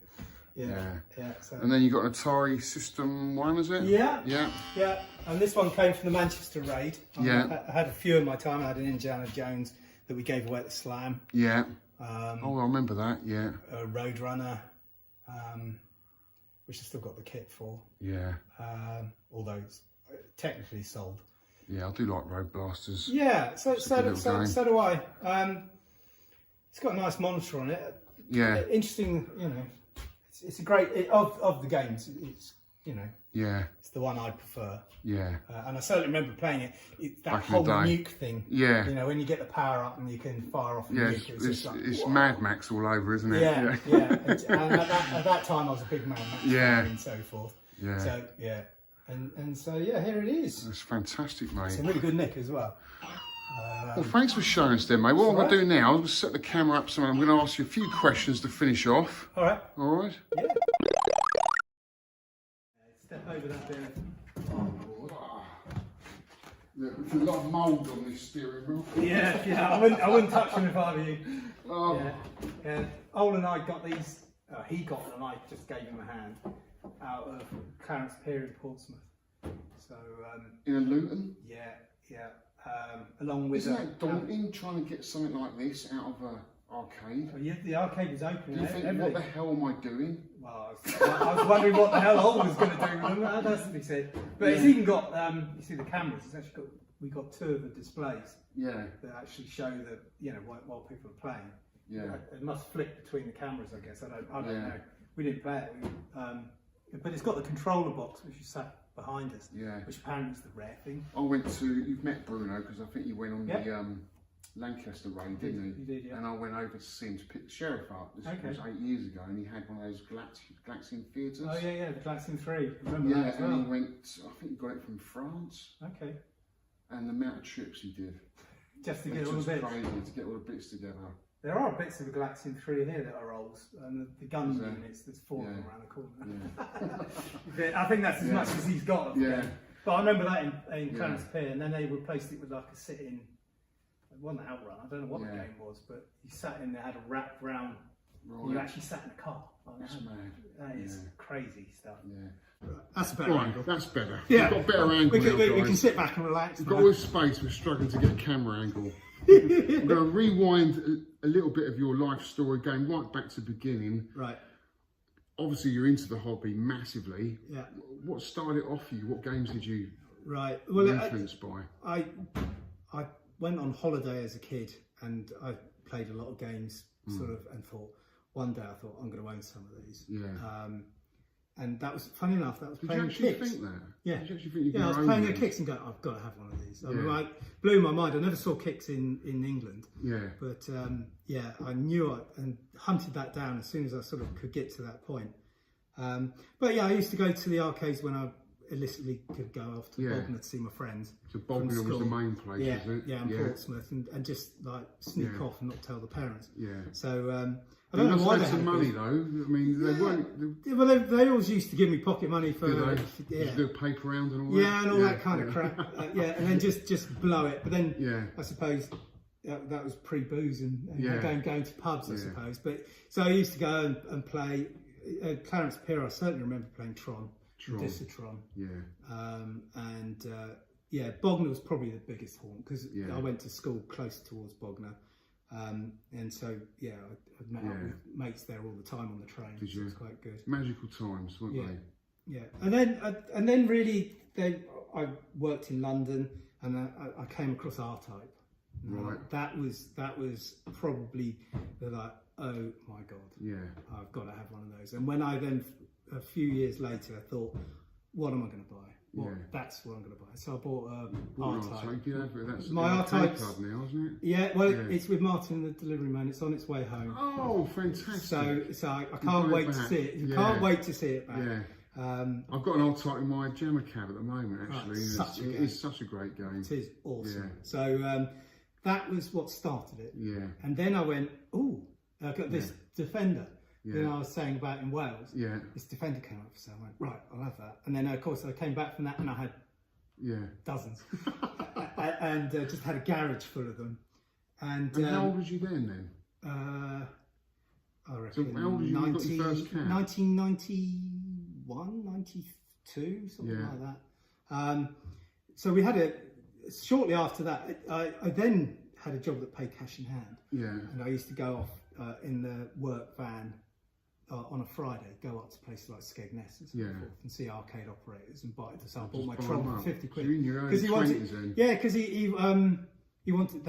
Yeah. So. And then you got an Atari System 1, is it? Yeah. Yeah. Yeah. And this one came from the Manchester raid. Yeah. I had a few in my time. I had an Indiana Jones that we gave away at the Slam. Yeah. Oh, I remember that, yeah. A Roadrunner, which I still got the kit for. Yeah. Although it's technically sold. Yeah, I do like Road Blasters. Yeah, so do I. It's got a nice monitor on it. Yeah. Interesting, it's a great of the games. It's Yeah. it's the one I prefer. Yeah. And I certainly remember playing it. That Back in whole the day. nuke thing. Yeah. When you get the power up and you can fire off. A Yeah, nuke, it's just like, Mad Max all over, isn't it? Yeah. And at that time I was a big Mad Max fan and so forth. Yeah. So yeah, and so yeah, here it is. That's fantastic, mate. It's a really good nick as well. Well, thanks for showing us then, mate. What I'm going to do now, I'm going to set the camera up somewhere. I'm going to ask you a few questions to finish off. All right. All right? Yeah. Step over that bit. There's a lot of mould on this steering wheel. Yeah. I wouldn't touch them if I were you. Oh. Yeah. Ol and I got these. He got them, and I just gave him a hand out of Clarence Pier in Portsmouth. So. In a Luton? Yeah. Along with. Isn't that daunting trying to get something like this out of an arcade? Yeah, the arcade was open. Do you think, everything. what the hell am I doing? Well, I was wondering what the hell Ol was going to do with them. That has to be said. But it's even got. You see the cameras. It's actually got. We got two of the displays. Yeah. That actually show the while people are playing. Yeah. It must flick between the cameras, I guess. I don't Yeah. know. We didn't play it. But it's got the controller box, which is sat behind us. Yeah. Which apparently is the rare thing. I went to, you've met Bruno, because I think you went on Yep. the Lancaster raid, didn't you? You did, yeah. And I went over to see him to pick the sheriff up. This Okay. was 8 years ago, and he had one of those Galaxian theatres. Oh, yeah, the Galaxian 3. Remember Yeah, that as well. and he went, I think he got it from France, Okay. and the amount of trips he did. Just to get It's all the just bits. crazy to get all the bits together. There are bits of the Galaxian 3 here that are rolls, and the gun Is there? units, there's 4 of them Yeah. around the corner. I think that's as much as he's got. Of Yeah. them. But I remember that in Clarence Pier, and then they replaced it with like a sit-in. It wasn't Outrun, I don't know what the game was, but you sat in there, had a wrap round, and you actually sat in the car. Like That's mad. That is crazy stuff. Yeah. That's a better Right, that's better. Yeah. We've got better angle We now, can guys. sit back and relax. We've got now. all this space, we're struggling to get a camera angle. I'm going to rewind a little bit of your life story, going right back to the beginning. Right. Obviously, you're into the hobby massively. Yeah. What started it off for you? What games did you Right. Well, influenced by? I went on holiday as a kid, and I played a lot of games, sort of, and thought one day I'm going to own some of these. Yeah. And that was funny enough. That was Did you playing actually kicks. think that? Yeah. Did you actually think you could Yeah, I was own playing them? at kicks and going, I've got to have one of these. I mean, Yeah. like, blew my mind. I never saw kicks in England. Yeah. But yeah, I knew it and hunted that down as soon as I sort of could get to that point. But yeah, I used to go to the arcades when I illicitly could go off to Bognor to see my friends. So Bognor was school. the main place, Yeah, was it? yeah, in Portsmouth, and just like sneak off and not tell the parents. Yeah. So I don't know why they had some had money booze. though. I mean, they weren't. Yeah, well, they always used to give me pocket money for Did they? yeah. Just do a paper round and all that. Yeah, and all that kind of crap. Yeah, and then just blow it. But then Yeah. I suppose that was pre-booze and Yeah. going to pubs, I Yeah. suppose. But so I used to go and play Clarence Pier. I certainly remember playing Tron. Tron. Yeah. Yeah, Bognor was probably the biggest haunt because Yeah. I went to school close towards Bognor. And so, yeah, I'd met up with mates there all the time on the train. Did so you? it was quite good. Magical times, weren't Yeah. they? Yeah, and then really, then I worked in London, and I came across R-Type. Right. That was probably like, oh my god, Yeah. I've got to have one of those. And when I then a few years later thought, what am I going to buy? That's what I'm going to buy. So I bought R-Type. That's My the arcade R-Type's club now, isn't it? Yeah, well, it's with Martin, the delivery man. It's on its way home. Oh, fantastic! So I can't wait to see it. You can't wait to see it back. Yeah. I've got an R-Type in my jammer cab at the moment, actually. Right, it's such a great game. It is awesome. Yeah. So that was what started it. Yeah. And then I went, oh, I got this Defender. Yeah. That I was saying about in Wales. Yeah. This Defender came up for sale. I went, right, I'll have that. And then, of course, I came back from that and I had dozens. And just had a garage full of them. And how old was you then? I reckon So how old was you when you got your first cab? 1991, 92, something like that. So we had shortly after that, I then had a job that paid cash in hand. Yeah. And I used to go off in the work van on a Friday, go up to places like Skegness and so forth and see arcade operators and buy it. So I bought my Tron for 50 quid. So you're in your early 20s then? Yeah, because they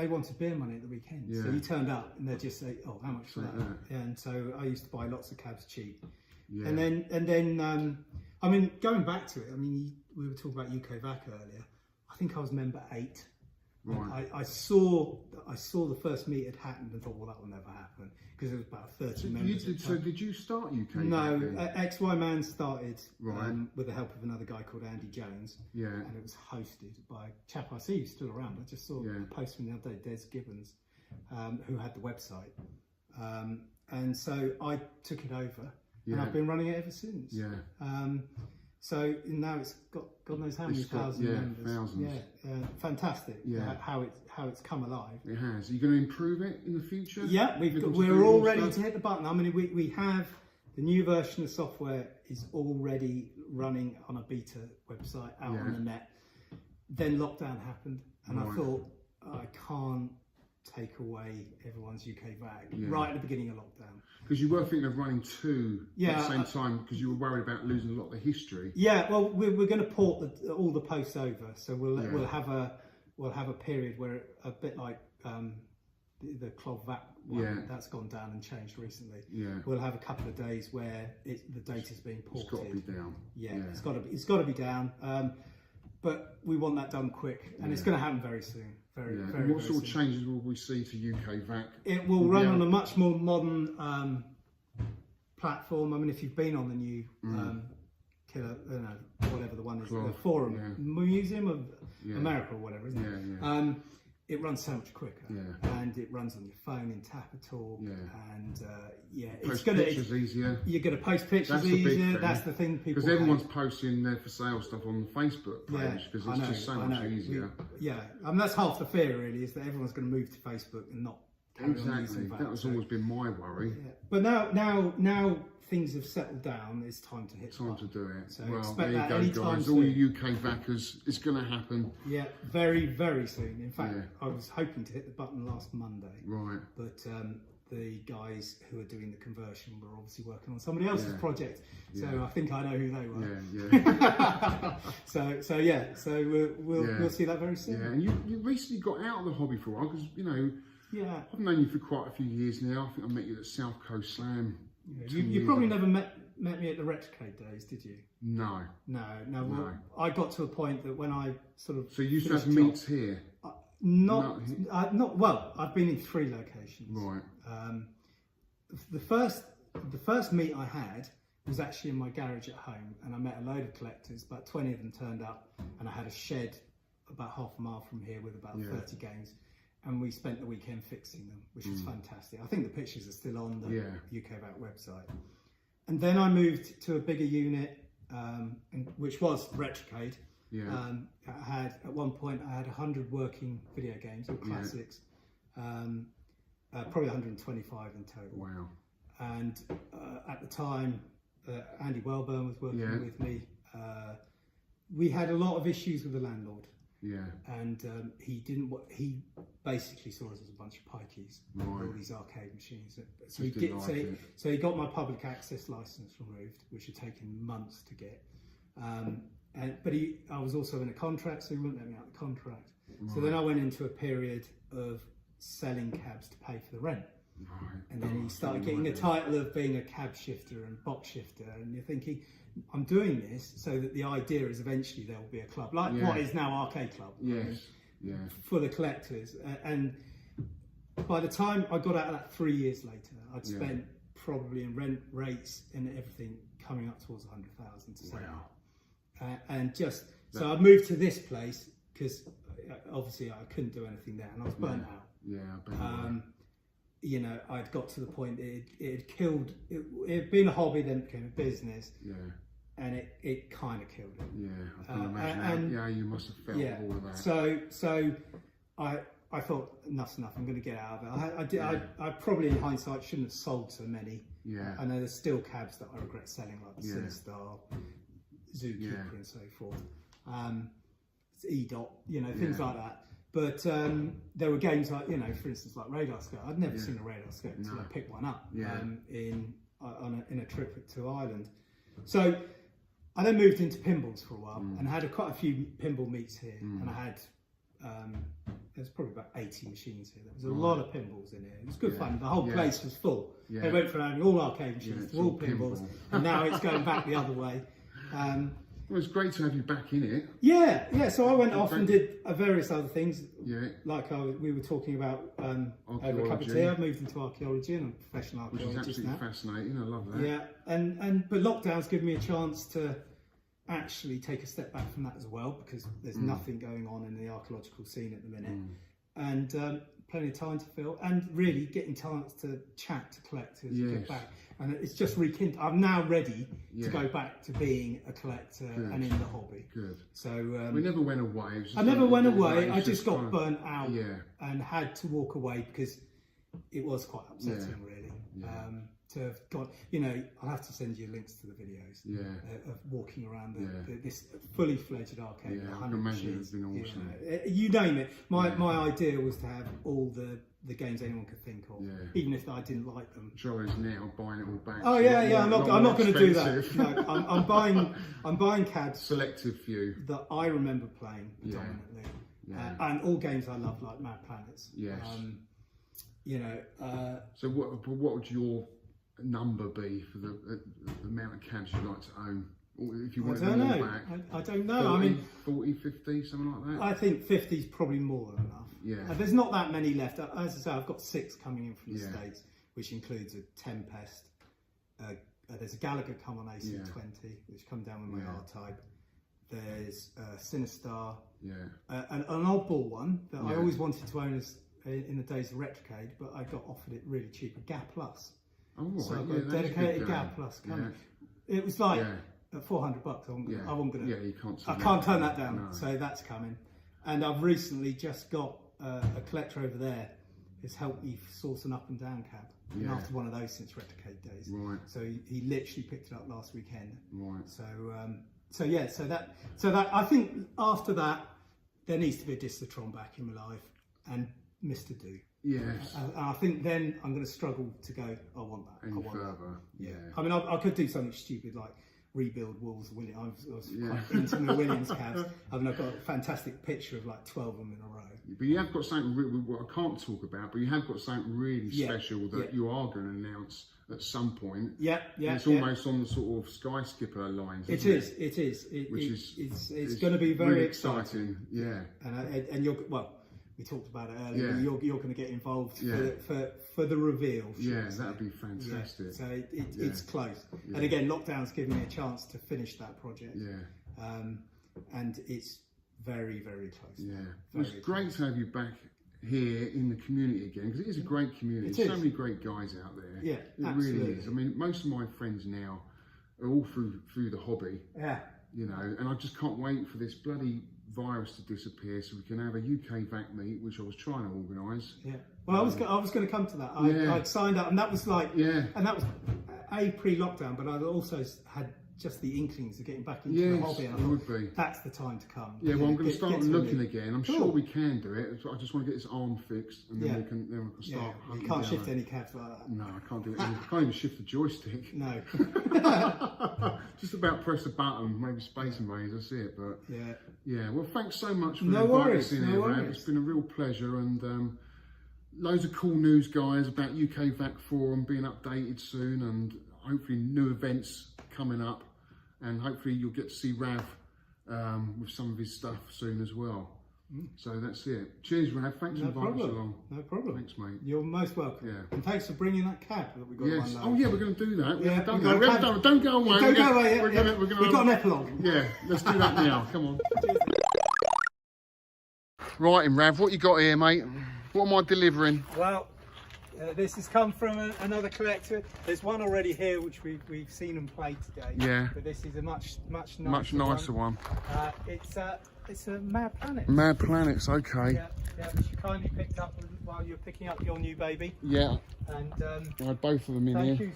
wanted beer money at the weekend. So you turned up and they'd just say, oh, how much for that? Yeah, and so I used to buy lots of cabs cheap. Yeah. And then I mean, going back to it, I mean, we were talking about Ukvac earlier. I think I was member 8. Right. I saw the first meet had happened and thought, well, that will never happen because it was about 30 members. So did you start UK? No, XY Man started right. With the help of another guy called Andy Jones. Yeah. And it was hosted by a chap I see who's still around. I just saw a post from the other day, Des Gibbons, who had the website. And so I took it over and I've been running it ever since. Yeah. So now it's got God knows how many thousand members. Thousands. Yeah, fantastic. Yeah, how it's come alive. It has. Are you going to improve it in the future? Yeah, we're all ready to hit the button. I mean, we have the new version of software is already running on a beta website out on the net. Then lockdown happened, and I thought I can't take away everyone's Ukvac right at the beginning of lockdown. Because you were thinking of running 2 at the same time because you were worried about losing a lot of the history. Yeah, well, we're going to port all the posts over, so we'll have a period where a bit like the Ukvac one that's gone down and changed recently. Yeah, we'll have a couple of days where the data's being ported. It's got to be down. Yeah, it's got to be down. But we want that done quick, and it's going to happen very soon. Very what sort of changes will we see to Ukvac? It will run on a much more modern platform. I mean, if you've been on the new Killer, whatever the one is, the Forum Museum of America or whatever, isn't it? It runs so much quicker, and it runs on your phone in Tapatal, and it's going to easier. You're going to post pictures easier. That's the thing people because everyone's posting their for sale stuff on the Facebook page because it's just so much easier. I mean that's half the fear really is that everyone's going to move to Facebook and not carry on using that has always been my worry. Yeah. But now things have settled down. It's time to hit. Time to do it. So well, expect there that you go, guys. All you Ukvackers, it's going to happen. Yeah, very, very soon. In fact, I was hoping to hit the button last Monday. Right. But the guys who are doing the conversion were obviously working on somebody else's project. So I think I know who they were. Yeah. so we'll see that very soon. Yeah, and you recently got out of the hobby for a while because I've known you for quite a few years now. I think I met you at South Coast Slam. Yeah, you probably never met me at the Retrocade days, did you? No. Well, I got to a point that when I sort of... So you used to have meets here? Not well, I've been in 3 locations. Right. The first meet I had was actually in my garage at home, and I met a load of collectors. About 20 of them turned up, and I had a shed about half a mile from here with about 30 games. and we spent the weekend fixing them, which was fantastic. I think the pictures are still on the Ukvac website. And then I moved to a bigger unit, which was Retrocade. At one point I had 100 working video games, all classics, probably 125 in total. Wow. And at the time, Andy Wellburn was working with me. We had a lot of issues with the landlord. And he basically saw us as a bunch of pikeys with all these arcade machines. So he got my public access license removed, which had taken months to get. But I was also in a contract, so he wouldn't let me out of the contract. So then I went into a period of selling cabs to pay for the rent. And then he started getting a title of being a cab shifter and box shifter, and you're thinking, I'm doing this so that the idea is eventually there will be a club like what is now Arcade Club, for the collectors. And by the time I got out of that 3 years later, I'd spent probably in rent, rates and everything coming up towards 100,000 to sell. And just so I moved to this place because obviously I couldn't do anything there, and I was burnt out. You know, I'd got to the point it had killed. It had been a hobby, then it became a business. And it kind of killed it. I can imagine. You must have felt all of that. So I thought enough's enough. I'm going to get out of it. I probably in hindsight shouldn't have sold so many. I know there's still cabs that I regret selling, like the Sinistar, Zookeeper, and so forth. E-Dot, you know, things like that. But there were games like, you know, for instance, like Radar Scope. I'd never seen a Radar Scope until I picked one up in a trip to Ireland. So I then moved into pinballs for a while and had quite a few pinball meets here. And I had, there's probably about 80 machines here. There was a lot of pinballs in here. It was good fun. The whole place was full. They went from having all arcade machines to all pinballs. And now it's going back the other way. Well, it's great to have you back in it. So I went off and did various other things. Like we were talking about over a cup of tea. I've moved into archaeology, and I'm a professional archaeologist. Which is absolutely fascinating. I love that. But lockdown's given me a chance to actually take a step back from that as well, because there's nothing going on in the archaeological scene at the minute, and plenty of time to fill, and really getting chance to chat to collectors, get back. And it's just rekindled. I'm now ready to go back to being a collector and in the hobby. So we never went away. I never went away. I just got burnt out and had to walk away because it was quite upsetting, really. To have got, you know, I'll have to send you links to the videos of walking around this fully fledged arcade. I can imagine it's been awesome. You name it. My idea was to have all the games anyone could think of, even if I didn't like them. Joe is now buying it all back. Oh I'm not going to do that. No, I'm buying cabs. Selective few that I remember playing predominantly, and all games I love, like Mad Planets. You know. So what would your number be for the amount of cabs you'd like to own? If you want them all back? I don't know. 40, I mean, 40, 50, something like that? I think 50 is probably more than enough. There's not that many left. As I say, I've got 6 coming in from the States, which includes a Tempest. There's a Gallagher come on AC20, which come down with my R-Type. There's Sinistar. An oddball one that I always wanted to own in the days of Retrocade, but I got offered it really cheap, a Gap Plus. So I've got a dedicated Gap Plus coming. It was like at $400. I wasn't gonna. I can't turn that down. No. So that's coming. And I've recently just got a collector over there has helped me source an up and down cab. And after one of those since Retrocade days. So he literally picked it up last weekend. So that I think after that there needs to be a Distatron back in my life and Mr. Do. And I think then I'm going to struggle to go, I want that. Any further. I mean, I could do something stupid like rebuild Wolves Williams. I was quite into the Williams cabs. I mean, I've got a fantastic picture of like 12 of them in a row. But you have got something what I can't talk about, but you have got something really special that you are going to announce at some point. It's almost on the sort of skyscraper lines. It is. It's going to be very really exciting. And you're we talked about it earlier. You're going to get involved for the reveal. That'd be fantastic. So it's close. And again, lockdown's given me a chance to finish that project. And it's very, very close. It's great to have you back here in the community again, because it is a great community. There's so many great guys out there. Yeah, it absolutely. really is. I mean, most of my friends now are all through the hobby. Yeah. You know, and I just can't wait for this bloody virus to disappear so we can have a UK VAC meet, which I was trying to organise. Yeah. Well, I was going to come to that. I'd signed up, and that was like, and that was pre-lockdown, but I'd also had just the inklings of getting back into the hobby. And would be. That's the time to come. Yeah, well, I'm going to start looking again. I'm sure we can do it. I just want to get this arm fixed, and then we can start. Yeah, you can't shift any cabs like that. No, I can't do it. I can't even shift the joystick. No. Just about press a button, maybe Space Invaders. That's it. But yeah. Well, thanks so much for inviting us in here, man. It's been a real pleasure, and loads of cool news, guys, about UK VAC Forum being updated soon, and hopefully new events coming up, and hopefully you'll get to see Rav with some of his stuff soon as well. So that's it. Cheers, Rav. Thanks for inviting us along. No problem. Thanks, mate. You're most welcome. Yeah. And thanks for bringing that cab that we got. Yes. Oh yeah, we're going to do that. Yeah, Don't go away. Don't go away yet. We've got an epilogue. Yeah, let's do that now. Come on. Right, Rav, what you got here, mate? What am I delivering? Well, this has come from another collector. There's one already here which we've seen and played today. Yeah. But this is a much nicer one. It's a Mad Planet. Mad Planets, okay. Yeah, which you kindly picked up while you're picking up your new baby. Yeah. And I had both of them in here.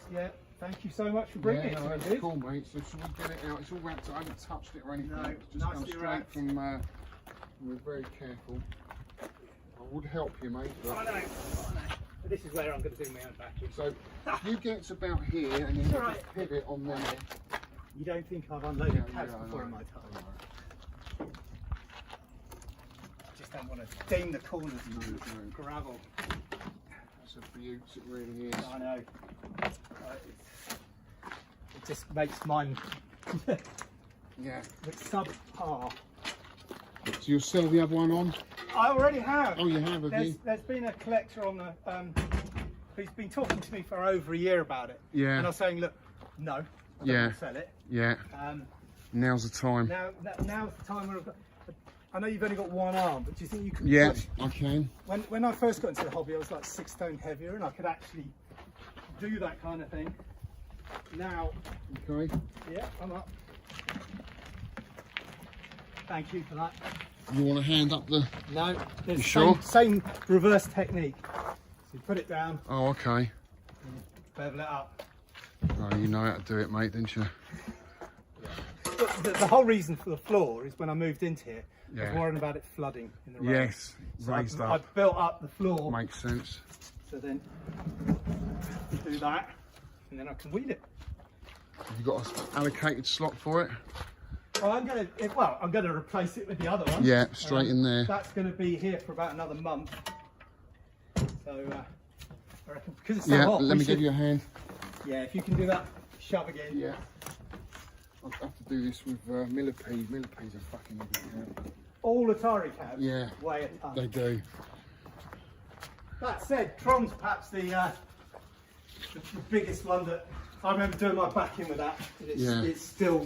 Thank you so much for bringing it. That's cool, mate. So should we get it out? It's all wrapped up. I haven't touched it or anything. No, it's just nicely come wrapped. straight from. We're very careful. I would help you, mate. But... I know. But this is where I'm going to do my own vacuum. So you get to about here, and then you just pivot on there. You don't think I've unloaded cabs before in my time? Just don't want to ding the corners of gravel. That's a beaut, it really is. I know. It just makes mine look subpar. So you'll sell the other one on? I already have. Oh, you have you? There's been a collector on the who's been talking to me for over a year about it. Yeah. And I was saying, look, no, I don't want to sell it. Yeah. Now's the time. Now's the time where I've got. I know you've only got one arm, but do you think you could? Yeah, push? I can. When I first got into the hobby, I was like 6 stone heavier, and I could actually do that kind of thing. Now, okay. Yeah, I'm up. Thank you for that. You want to hand up the? No, it's you sure? Same reverse technique. So you put it down. Oh, okay. Bevel it up. Oh, you know how to do it, mate, don't you? The whole reason for the floor is when I moved into here, I was worrying about it flooding in the rain. Yes, raised up. I built up the floor. Makes sense. So then do that, and then I can weed it. Have you got an allocated slot for it? Well, I'm going to replace it with the other one. Yeah, straight in there. That's going to be here for about another month. So I reckon because it's so hot. Let me give you a hand. Yeah, if you can do that, shove again. Yeah. I'll have to do this with millipede. Millipedes are fucking everything. All Atari cabs weigh a ton. They do. That said, Tron's perhaps the biggest one that I remember doing my backing with that. It's still.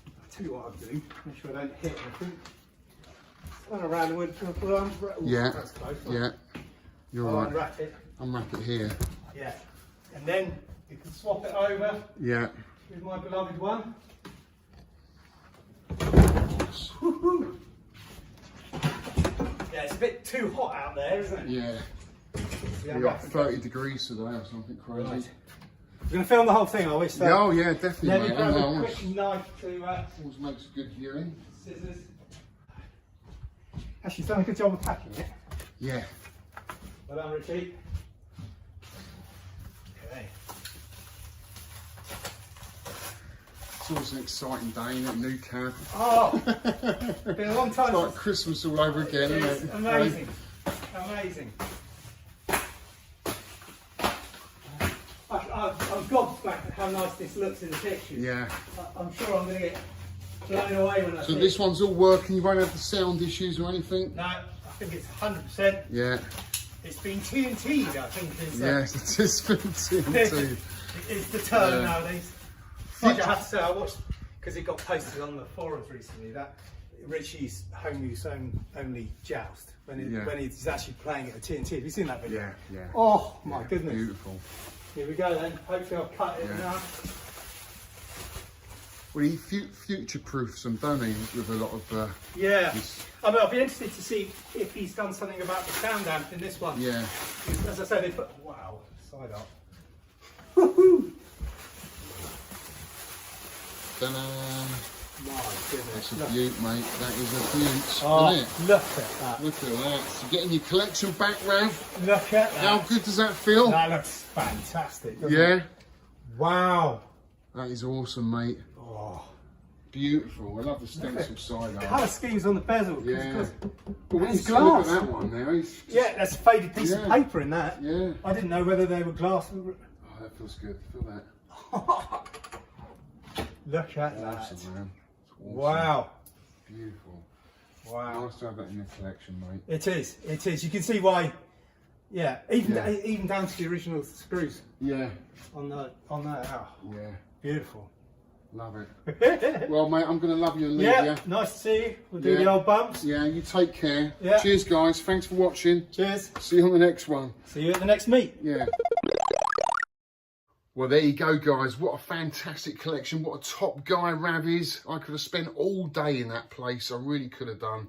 I'll tell you what I'll do. Make sure I don't hit anything. Run around the wood for arms. Yeah. That's close. Yeah. You're right. Unwrap it. Unwrap it here. Yeah. And then you can swap it over. Yeah. With my beloved one. Woohoo. Yeah, it's a bit too hot out there, isn't it? Yeah. We got 30 degrees today or something crazy. Right. We're going to film the whole thing, are we? So oh yeah, definitely, let me mate. grab a quick knife to always makes a good viewing. scissors. Actually, you've done a good job of packing it. Yeah. Well done, Richie. Okay. It's always an exciting day, isn't it? New cab. Oh, it's been a long time. It's like Christmas all over again, isn't it? Amazing. Amazing. I'm gobsmacked at how nice this looks in the pictures. Yeah. I'm sure I'm going to get blown away when I see So this one's all working, you won't have the sound issues or anything? No, I think it's 100%. Yeah. It's been TNT'd, I think. Yes, it is been TNT. It's the term nowadays. Like I have to say, I watched, because it got posted on the forums recently, that Richie's home use only joust when he's actually playing at a TNT. Have you seen that video? Yeah. Oh my goodness. Beautiful. Here we go then. Hopefully I'll cut it now. Well, he future-proofs them, don't he, with a lot of... Yeah. I mean, I'll be interested to see if he's done something about the sound amp in this one. Yeah. As I said, they put... Wow. Side up. Woohoo! Ta-da! My goodness. That's a beaut, mate. That is a beaut, Oh, isn't it? look at that. Look at that. So getting your collection back, Rav. Look at that. How good does that feel? That looks fantastic, doesn't Yeah. it? Wow. That is awesome, mate. Oh. Beautiful. I love the stencil side art. Colour schemes on the bezel. Yeah. But when you it's look at glass. that one now, it's just, Yeah, that's a faded piece of Yeah. paper in that. Yeah. I didn't know whether they were glass. Oh, that feels good. Feel that. Look at that. Awesome, man. It's awesome. Wow. Beautiful. Wow. Nice to have that in the collection, mate. It is. It is. You can see why. Yeah. Even down to the original screws Yeah. on that. Oh, Yeah. beautiful. Love it. Well, mate, I'm going to love you and leave Yeah. you. Nice to see you. We'll do Yeah. the old bumps. Yeah, you take care. Yeah. Cheers, guys. Thanks for watching. Cheers. See you on the next one. See you at the next meet. Yeah. Well, there you go, guys. What a fantastic collection. What a top guy Rav is. I could have spent all day in that place. I really could have done.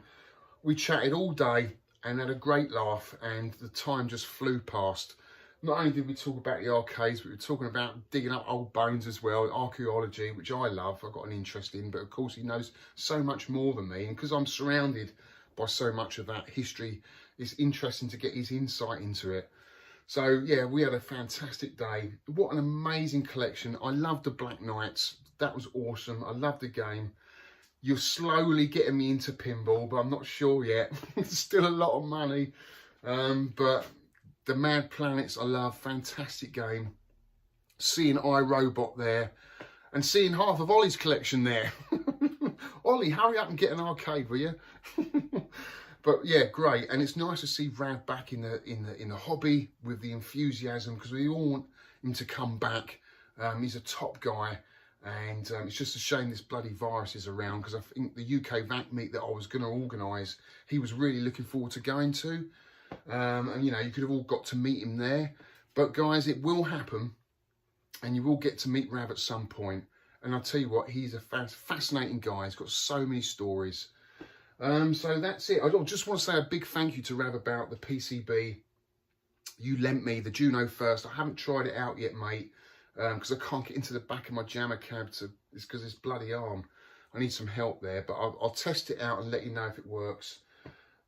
We chatted all day and had a great laugh, and the time just flew past. Not only did we talk about the arcades, but we were talking about digging up old bones as well, archaeology, which I love. I've got an interest in, but of course he knows so much more than me. And because I'm surrounded by so much of that history, it's interesting to get his insight into it. So yeah, we had a fantastic day. What an amazing collection. I love the Black Knights. That was awesome. I love the game. You're slowly getting me into pinball, but I'm not sure yet. It's still a lot of money. But the Mad Planets I love. Fantastic game. Seeing iRobot there and seeing half of Ollie's collection there. Ollie, hurry up and get an arcade, will you? But yeah, great, and it's nice to see Rav back in the hobby with the enthusiasm, because we all want him to come back. He's a top guy, and it's just a shame this bloody virus is around, because I think the UK VAT meet that I was going to organise, he was really looking forward to going to, and you know, you could have all got to meet him there. But guys, it will happen, and you will get to meet Rav at some point. And I'll tell you what, he's a fascinating guy. He's got so many stories. So that's it. I just want to say a big thank you to Rav about the PCB you lent me, the Juno First. I haven't tried it out yet, mate, because I can't get into the back of my jammer cab. It's because it's bloody arm. I need some help there, but I'll test it out and let you know if it works.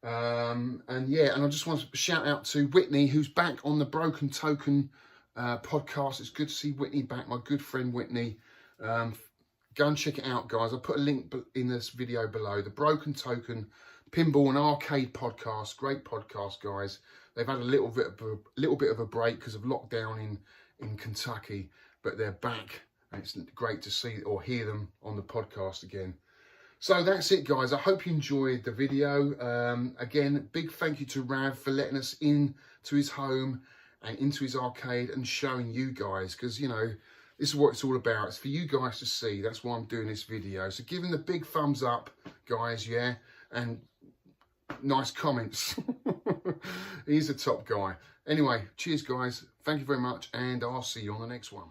And yeah, and I just want to shout out to Whitney, who's back on the Broken Token podcast. It's good to see Whitney back, my good friend Whitney. Go and check it out, guys. I'll put a link in this video below. The Broken Token Pinball and Arcade podcast. Great podcast, guys. They've had a little bit of a break because of lockdown in Kentucky, but they're back, and it's great to see or hear them on the podcast again. So that's it, guys. I hope you enjoyed the video. Again, big thank you to Rav for letting us in to his home and into his arcade and showing you guys, because, you know, this is what it's all about. It's for you guys to see. That's why I'm doing this video. So give him the big thumbs up, guys, yeah? And nice comments. He's a top guy. Anyway, cheers, guys. Thank you very much, and I'll see you on the next one.